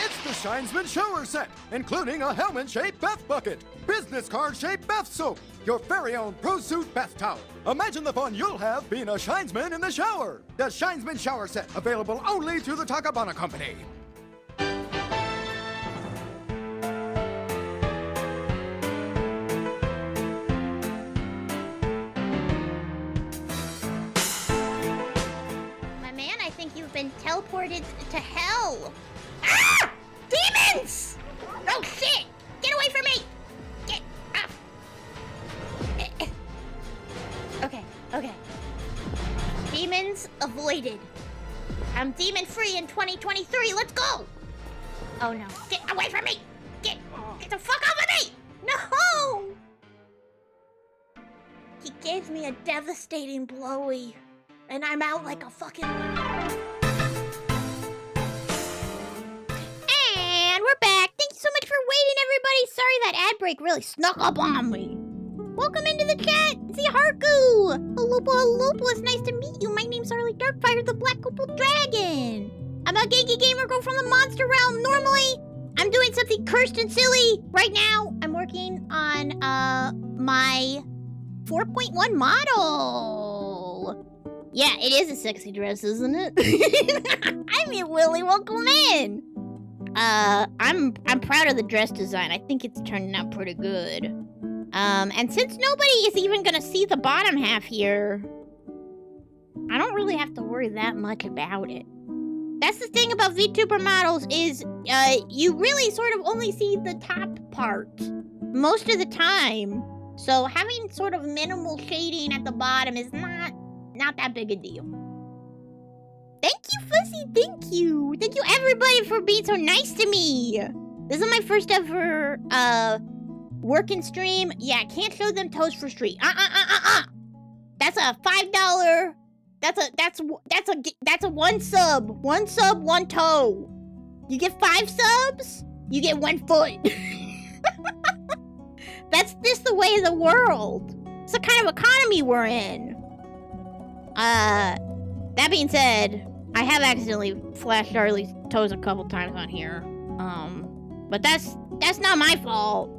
it's the Shinesman shower set, including a helmet-shaped bath bucket, business card-shaped bath soap, your very own ProSuit bath towel. Imagine the fun you'll have being a Shinesman in the shower. The Shinesman shower set, available only through the Takabana Company. My man, I think you've been teleported to hell. Ah! Demons! Oh shit! Get away from me! Get up! Okay, okay. Demons avoided. I'm demon free in 2023. Let's go! Oh no! Get away from me! Get the fuck off of me! No! He gave me a devastating blowy, and I'm out like a fucking. And we're back. Thank you so much for waiting, everybody. Sorry that ad break really snuck up on me. Welcome into the chat. See Harku. Hello, it's nice to meet you. My name's Arly Darkfire, the Black Opal Dragon. I'm a Genki gamer girl from the monster realm. Normally, I'm doing something cursed and silly. Right now, I'm working on my 4.1 model. Yeah, it is a sexy dress, isn't it? I mean, Willie, welcome in. I'm proud of the dress design. I think it's turning out pretty good. And since nobody is even gonna see the bottom half here, I don't really have to worry that much about it. That's the thing about VTuber models is, you really sort of only see the top part most of the time. So having sort of minimal shading at the bottom is not that big a deal. Thank you, Fuzzy, thank you. Thank you everybody for being so nice to me. This is my first ever, working stream. Yeah, I can't show them toes for street. That's a $5. That's a one sub. One sub, one toe. You get 5 subs, you get 1 foot. That's just the way of the world. It's the kind of economy we're in. That being said, I have accidentally flashed Arly's toes a couple times on here. But that's not my fault.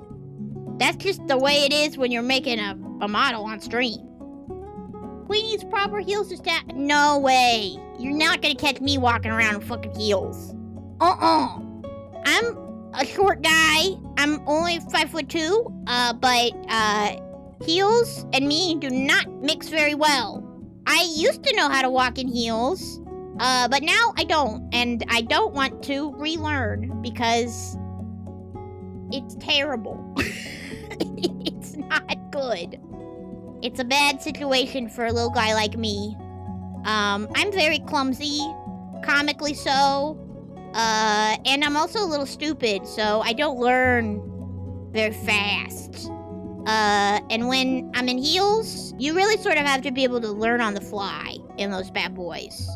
That's just the way it is when you're making a model on stream. Queen needs proper heels to stand. No way. You're not gonna catch me walking around in fucking heels. I'm a short guy. I'm only 5'2", but heels and me do not mix very well. I used to know how to walk in heels, but now I don't, and I don't want to relearn because it's terrible. It's not good. It's a bad situation for a little guy like me. I'm very clumsy, comically so, and I'm also a little stupid, so I don't learn very fast. And when I'm in heels, you really sort of have to be able to learn on the fly in those bad boys.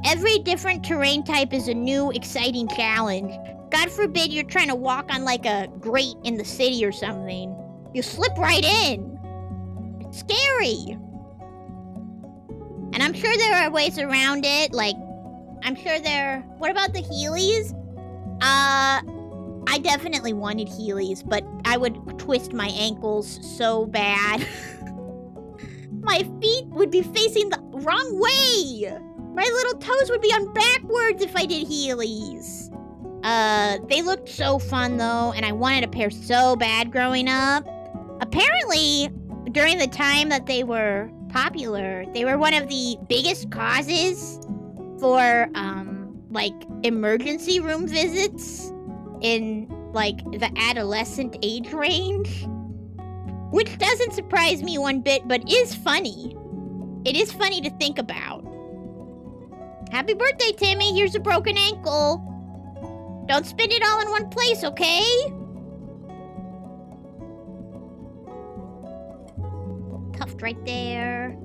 Every different terrain type is a new, exciting challenge. God forbid you're trying to walk on like a grate in the city or something. You slip right in. It's scary. And I'm sure there are ways around it, like, what about the Heelys? I definitely wanted Heelys, but I would twist my ankles so bad. My feet would be facing the wrong way. My little toes would be on backwards if I did Heelys. They looked so fun though, and I wanted a pair so bad growing up. Apparently, during the time that they were popular, they were one of the biggest causes for, like, emergency room visits in, like, the adolescent age range. Which doesn't surprise me one bit, but is funny. It is funny to think about. Happy birthday, Timmy. Here's a broken ankle. Don't spend it all in one place, okay? Cuffed right there.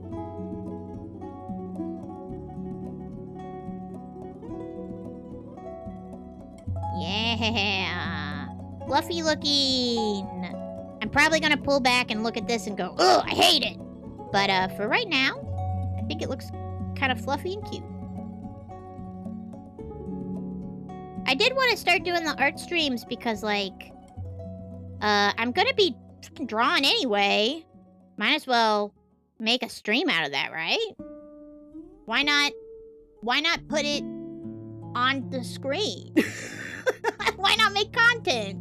Yeah. Fluffy looking. I'm probably gonna pull back and look at this and go, ugh, I hate it. But for right now, I think it looks kind of fluffy and cute. I did want to start doing the art streams because, like, I'm gonna be drawing anyway. Might as well make a stream out of that, right? Why not put it on the screen? Why not make content?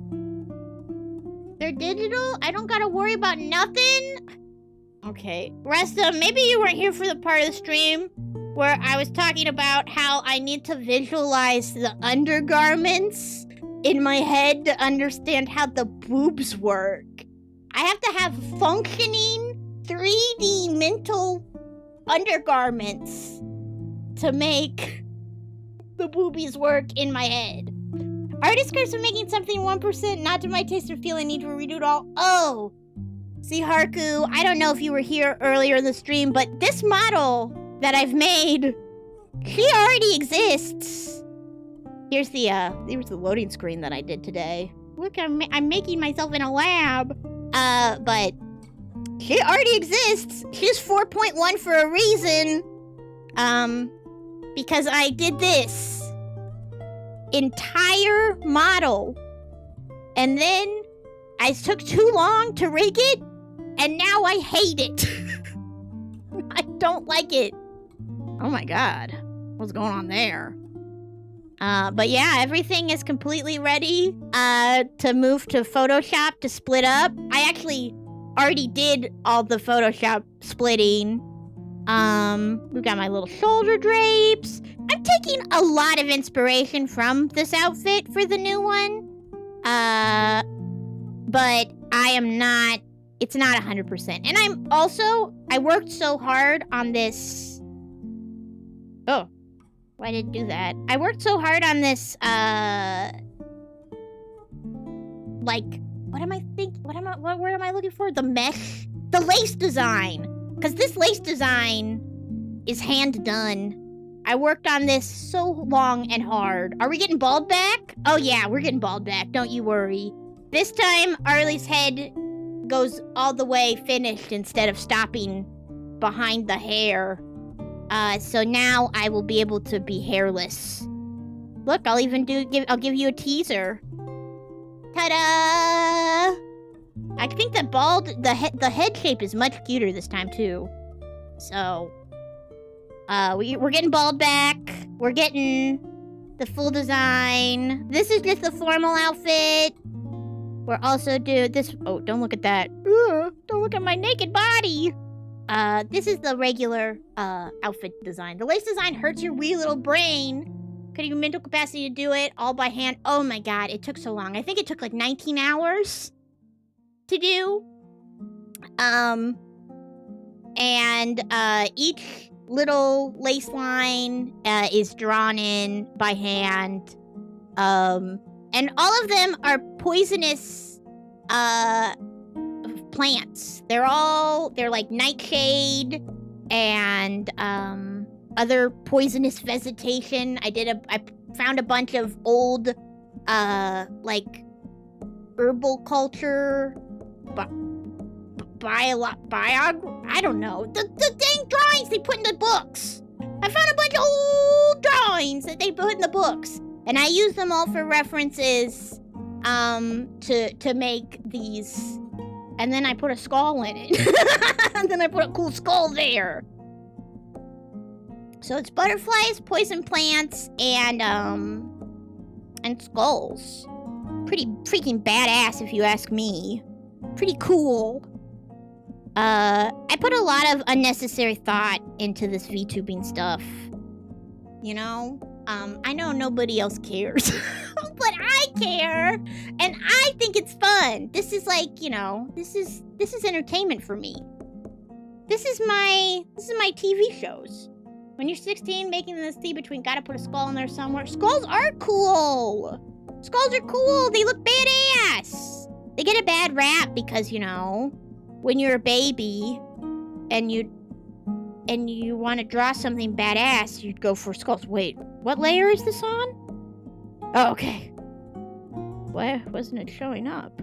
They're digital? I don't gotta worry about nothing? Okay. Resta, maybe you weren't here for the part of the stream where I was talking about how I need to visualize the undergarments in my head to understand how the boobs work. I have to have functioning 3D mental undergarments to make the boobies work in my head. Artist curse of making something 1%, not to my taste or feel I need to redo it all. Oh, see, Harku, I don't know if you were here earlier in the stream, but this model that I've made, she already exists. Here's the loading screen that I did today. Look, I'm making myself in a lab. But she already exists. She's 4.1 for a reason. Because I did this entire model, and then I took too long to rig it, and now I hate it. I don't like it. Oh my god. What's going on there? But yeah, everything is completely ready to move to Photoshop to split up. I actually already did all the Photoshop splitting. We've got my little shoulder drapes. I'm taking a lot of inspiration from this outfit for the new one. But it's not 100%. And I worked so hard on this. Oh, why did it do that? I worked so hard on this, like, what word am I looking for? The mesh? The lace design. Because this lace design is hand done. I worked on this so long and hard. Are we getting bald back? Oh yeah, we're getting bald back. Don't you worry. This time, Arly's head goes all the way finished instead of stopping behind the hair. So now I will be able to be hairless. Look, I'll give you a teaser. Ta-da! I think the head shape is much cuter this time too. So, we're getting bald back. We're getting the full design. This is just the formal outfit. We're also doing this. Oh, don't look at that. Ugh, don't look at my naked body. This is the regular outfit design. The lace design hurts your wee little brain. Could your mental capacity to do it all by hand? Oh my god, it took so long. I think it took like 19 hours to do. And each little lace line is drawn in by hand. And all of them are poisonous plants. They're like nightshade and other poisonous vegetation. I found a bunch of old like herbal culture I don't know. The dang drawings they put in the books. I found a bunch of old drawings that they put in the books. And I use them all for references to make these. And then I put a skull in it. And then I put a cool skull there. So it's butterflies, poison plants, and skulls. Pretty freaking badass if you ask me. Pretty cool. I put a lot of unnecessary thought into this VTubing stuff. You know? I know nobody else cares, but I care, and I think it's fun. This is like, you know, this is entertainment for me. This is my TV shows. When you're 16, making this thing between gotta put a skull in there somewhere. Skulls are cool. Skulls are cool. They look badass. They get a bad rap because, you know, when you're a baby and you want to draw something badass, you'd go for skulls. Wait, what layer is this on? Oh, okay. Why wasn't it showing up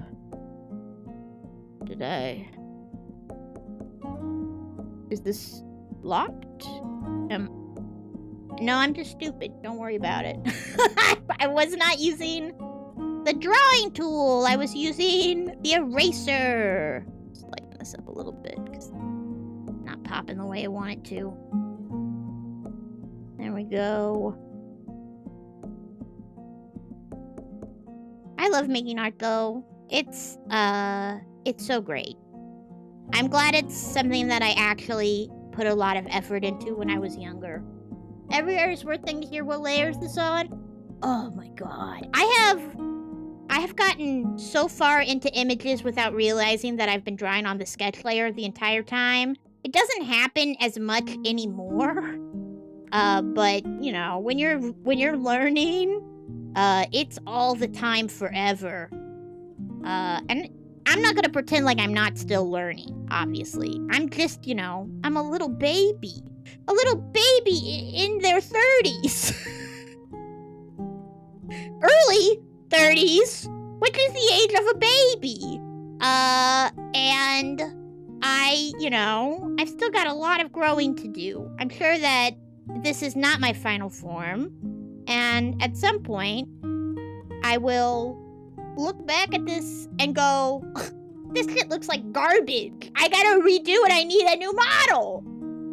today? Is this locked? No, I'm just stupid. Don't worry about it. I was not using the drawing tool. I was using the eraser. Just lighten this up a little bit because it's not popping the way I want it to. There we go. I love making art though. It's so great. I'm glad it's something that I actually put a lot of effort into when I was younger. Every artist worth thing to hear what layers this on. Oh my god. I have gotten so far into images without realizing that I've been drawing on the sketch layer the entire time. It doesn't happen as much anymore. But you know, when you're learning, it's all the time forever. And I'm not gonna pretend like I'm not still learning, obviously. I'm just, you know, I'm a little baby. A little baby in their 30s. Early 30s, which is the age of a baby. And I've still got a lot of growing to do. I'm sure that this is not my final form. And at some point, I will look back at this and go, this shit looks like garbage. I gotta redo it. I need a new model.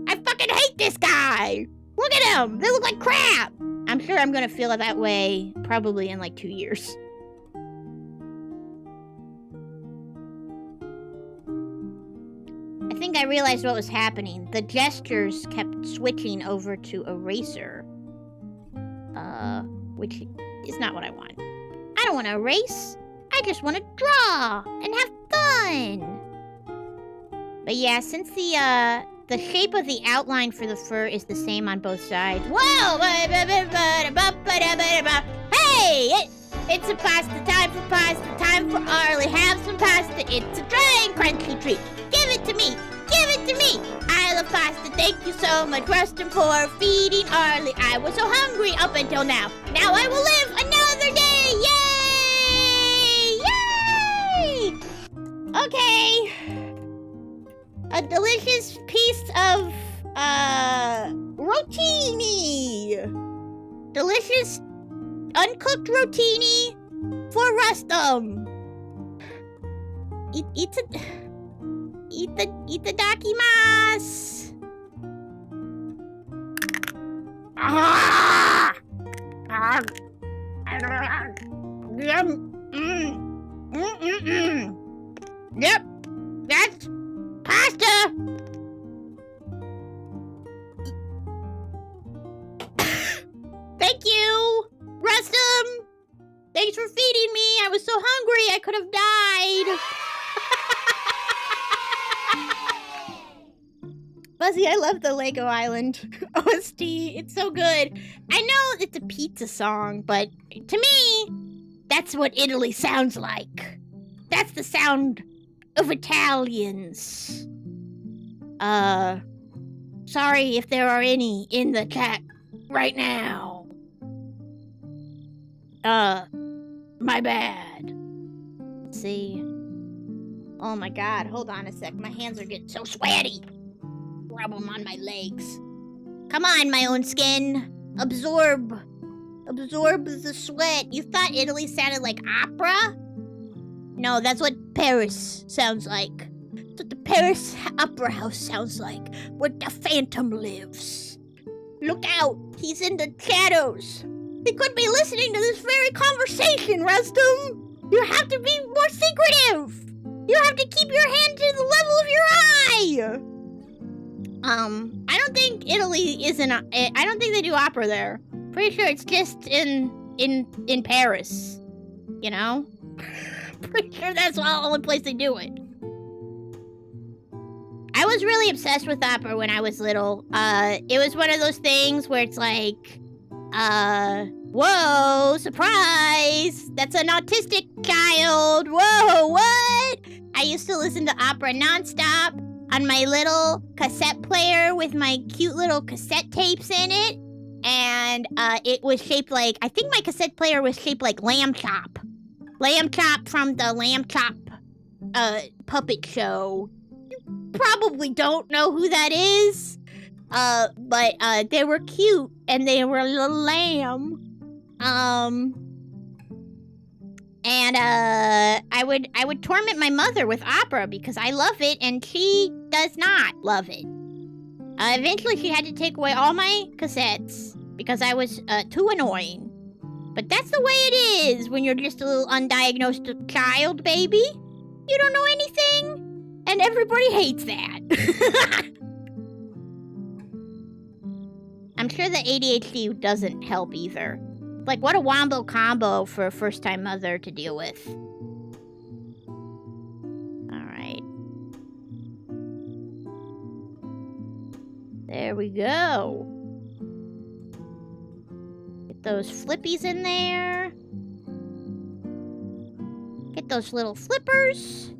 I fucking hate this guy. Look at him. They look like crap. I'm sure I'm gonna feel that way probably in like 2 years. I think I realized what was happening. The gestures kept switching over to eraser. Which is not what I want. I don't want to erase. I just want to draw and have fun. But yeah, since the shape of the outline for the fur is the same on both sides. Whoa! Hey! It's a pasta time for Arly. Have some pasta. It's a dry and crunchy treat. Give it to me. Give it to me. I love pasta. Thank you so much, Rustin, for feeding Arly. I was so hungry up until now. Now I will live another day. Yay! Yay! Okay. A delicious piece of, rotini. Delicious, uncooked rotini for Rustum. Itadakimasu. Ah! Yep, that's pasta. Thank you, Rustum. Thanks for feeding me. I was so hungry I could have died. Buzzy, I love the Lego Island OST. It's so good. I know it's a pizza song, but to me, that's what Italy sounds like. That's the sound of Italians. Sorry if there are any in the chat right now. My bad. Let's see. Oh my god, hold on a sec. My hands are getting so sweaty. Rub them on my legs. Come on, my own skin. Absorb the sweat. You thought Italy sounded like opera? No, that's what Paris sounds like. That's what the Paris Opera House sounds like, where the Phantom lives. Look out, he's in the shadows. He could be listening to this very conversation, Rustum. You have to be more secretive. You have to keep your hand to the level of your eye. I don't think Italy is I don't think they do opera there. Pretty sure it's just in Paris. You know? Pretty sure that's the only place they do it. I was really obsessed with opera when I was little. It was one of those things where it's like, whoa, surprise! That's an autistic child. Whoa, what? I used to listen to opera nonstop on my little cassette player with my cute little cassette tapes in it. And it was shaped like, I think my cassette player was shaped like Lamb Chop. Lamb Chop from the Lamb Chop puppet show. You probably don't know who that is. But they were cute and they were a little lamb. And I would torment my mother with opera because I love it and she does not love it. Eventually she had to take away all my cassettes because I was too annoying. But that's the way it is when you're just a little undiagnosed child, baby. You don't know anything, and everybody hates that. I'm sure the ADHD doesn't help either. Like, what a wombo combo for a first-time mother to deal with. Alright. There we go. Get those flippies in there. Get those little flippers.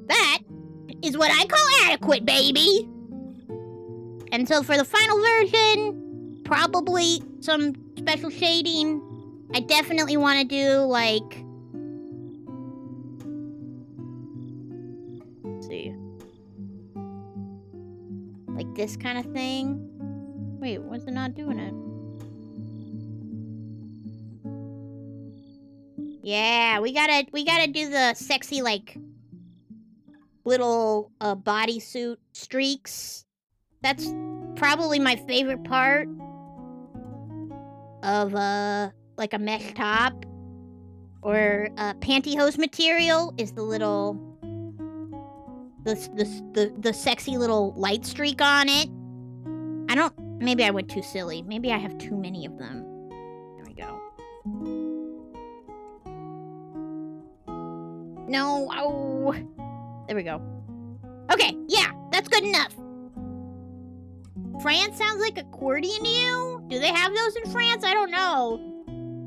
That is what I call adequate, baby! And so for the final version, probably some special shading. I definitely want to do, like... Let's see. Like this kind of thing. Wait, what's it not doing it? Yeah, we gotta do the sexy, like, little bodysuit streaks. That's probably my favorite part of like a mesh top or pantyhose material is the little the sexy little light streak on it. Maybe I went too silly. Maybe I have too many of them. There we go. No, oh. There we go. Okay, yeah, that's good enough. France sounds like accordion to you? Do they have those in France? I don't know.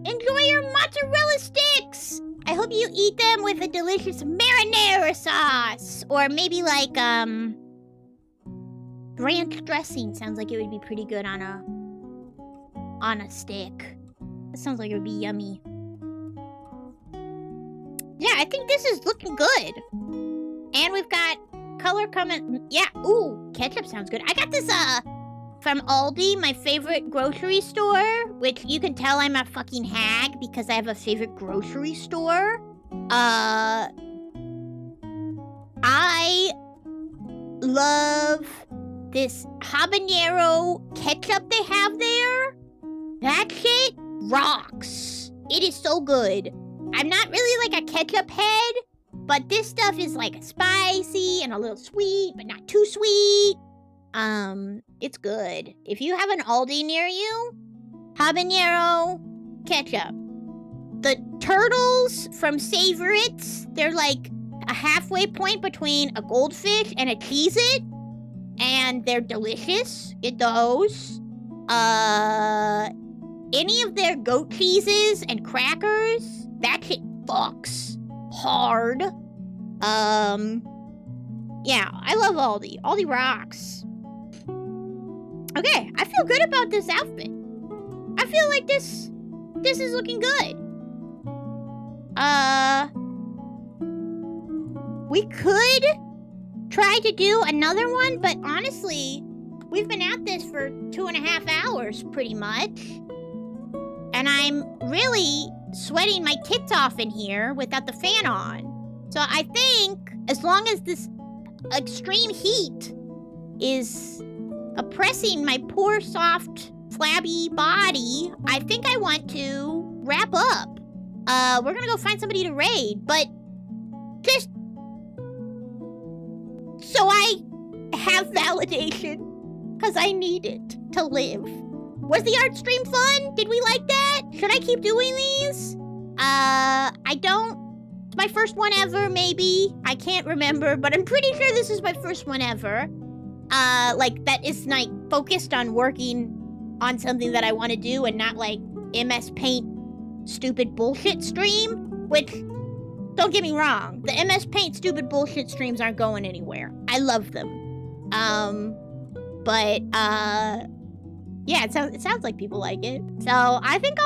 Enjoy your mozzarella sticks! I hope you eat them with a delicious marinara sauce. Or maybe like, ranch dressing sounds like it would be pretty good on a stick. That sounds like it would be yummy. Yeah, I think this is looking good. And we've got color coming. Yeah, ooh, ketchup sounds good. I got this, from Aldi, my favorite grocery store, which you can tell I'm a fucking hag because I have a favorite grocery store. I love this habanero ketchup they have there. That shit rocks. It is so good. I'm not really like a ketchup head, but this stuff is like spicy and a little sweet, but not too sweet. It's good. If you have an Aldi near you, habanero ketchup. The turtles from Savorit's, they're like a halfway point between a goldfish and a Cheez-It, and they're delicious. Get those. Any of their goat cheeses and crackers, that shit fucks. hard. Yeah, I love Aldi. Aldi rocks. Okay, I feel good about this outfit. I feel like this is looking good. We could try to do another one, but honestly, we've been at this for 2.5 hours, pretty much. And I'm really sweating my tits off in here without the fan on. So I think as long as this extreme heat is oppressing my poor, soft, flabby body, I think I want to wrap up. We're gonna go find somebody to raid, but just so I have validation, because I need it to live. Was the art stream fun? Did we like that? Should I keep doing these? I don't. It's my first one ever, maybe. I can't remember, but I'm pretty sure this is my first one ever. Like, that is, like, focused on working on something that I want to do and not, like, MS Paint stupid bullshit stream, which, don't get me wrong, the MS Paint stupid bullshit streams aren't going anywhere. I love them. Yeah, it sounds like people like it. So I think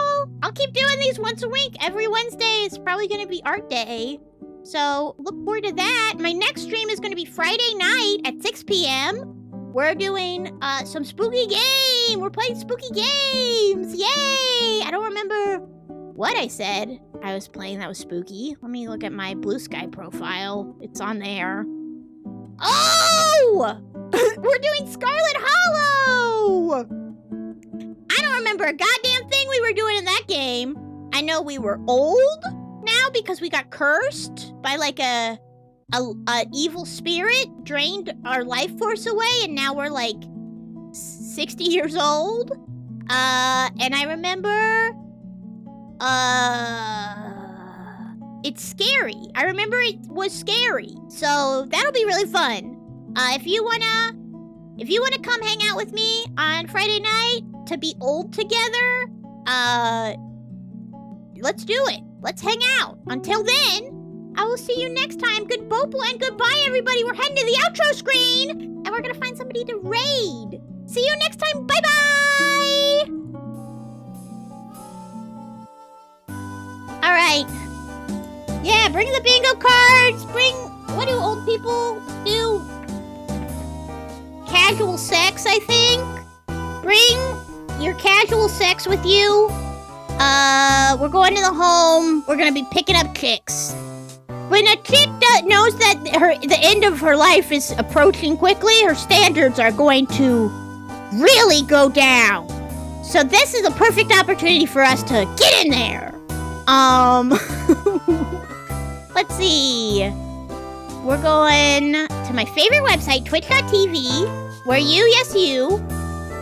I'll keep doing these once a week. Every Wednesday is probably gonna be art day. So look forward to that. My next stream is gonna be Friday night at 6 p.m. We're doing some spooky game. We're playing spooky games. Yay! I don't remember what I said I was playing that was spooky. Let me look at my Bsky profile. It's on there. Oh! We're doing Scarlet Hollow! I don't remember a goddamn thing we were doing in that game. I know we were old now because we got cursed by like a evil spirit, drained our life force away, and now we're like 60 years old. And I remember, it's scary. I remember it was scary, so that'll be really fun. If you wanna come hang out with me on Friday night to be old together, let's do it. Let's hang out. Until then, I will see you next time. Good Bopo and goodbye, everybody. We're heading to the outro screen, and we're gonna find somebody to raid. See you next time. Bye-bye. All right. Yeah, bring the bingo cards. What do old people do? Casual sex, I think. Bring your casual sex with you. We're going to the home. We're gonna be picking up chicks. When a chick knows that the end of her life is approaching quickly, her standards are going to really go down. So this is a perfect opportunity for us to get in there. Let's see. We're going to my favorite website, twitch.tv, where you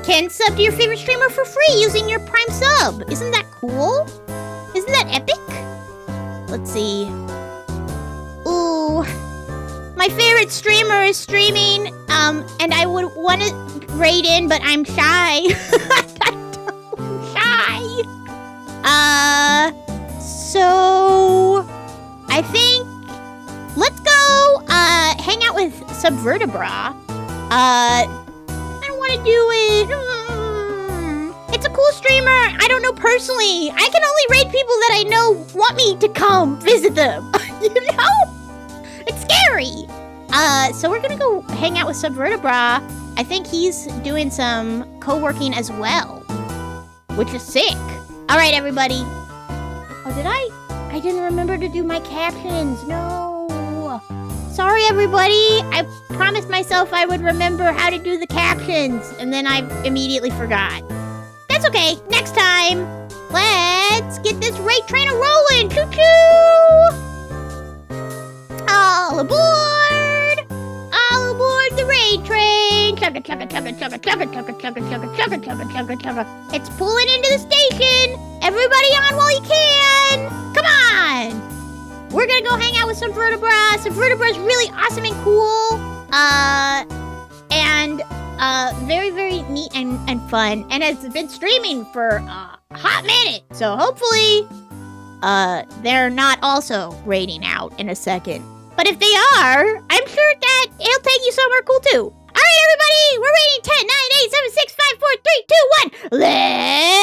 can sub to your favorite streamer for free using your Prime sub. Isn't that cool? Isn't that epic? Let's see. Ooh. My favorite streamer is streaming, and I would want to raid in, but I'm shy. I'm shy. So I think let's go hang out with Subvertebra. I don't want to do it. It's a cool streamer. I don't know personally. I can only raid people that I know want me to come visit them. You know? It's scary. So we're gonna go hang out with Subvertebra. I think he's doing some CoWorking as well, which is sick. All right, everybody. Oh, did I didn't remember to do my captions. No. Sorry, everybody. I promised myself I would remember how to do the captions, and then I immediately forgot. That's okay. Next time. Let's get this raid train rolling. Choo-choo! All aboard! All aboard the raid train! Chugga, chugga, chugga, chugga, chugga, chugga, chugga, chugga, chugga, chugga, chugga, chugga. It's pulling into the station! Everybody on while you can! Come on! We're gonna go hang out with some vertebra. Some vertebra is really awesome and cool. And very, very neat and fun. And it's been streaming for a hot minute. So hopefully they're not also raiding out in a second. But if they are, I'm sure that it'll take you somewhere cool too. All right, everybody, we're raiding 10, 9, 8, 7, 6, 5, 4, 3, 2, 1. Let's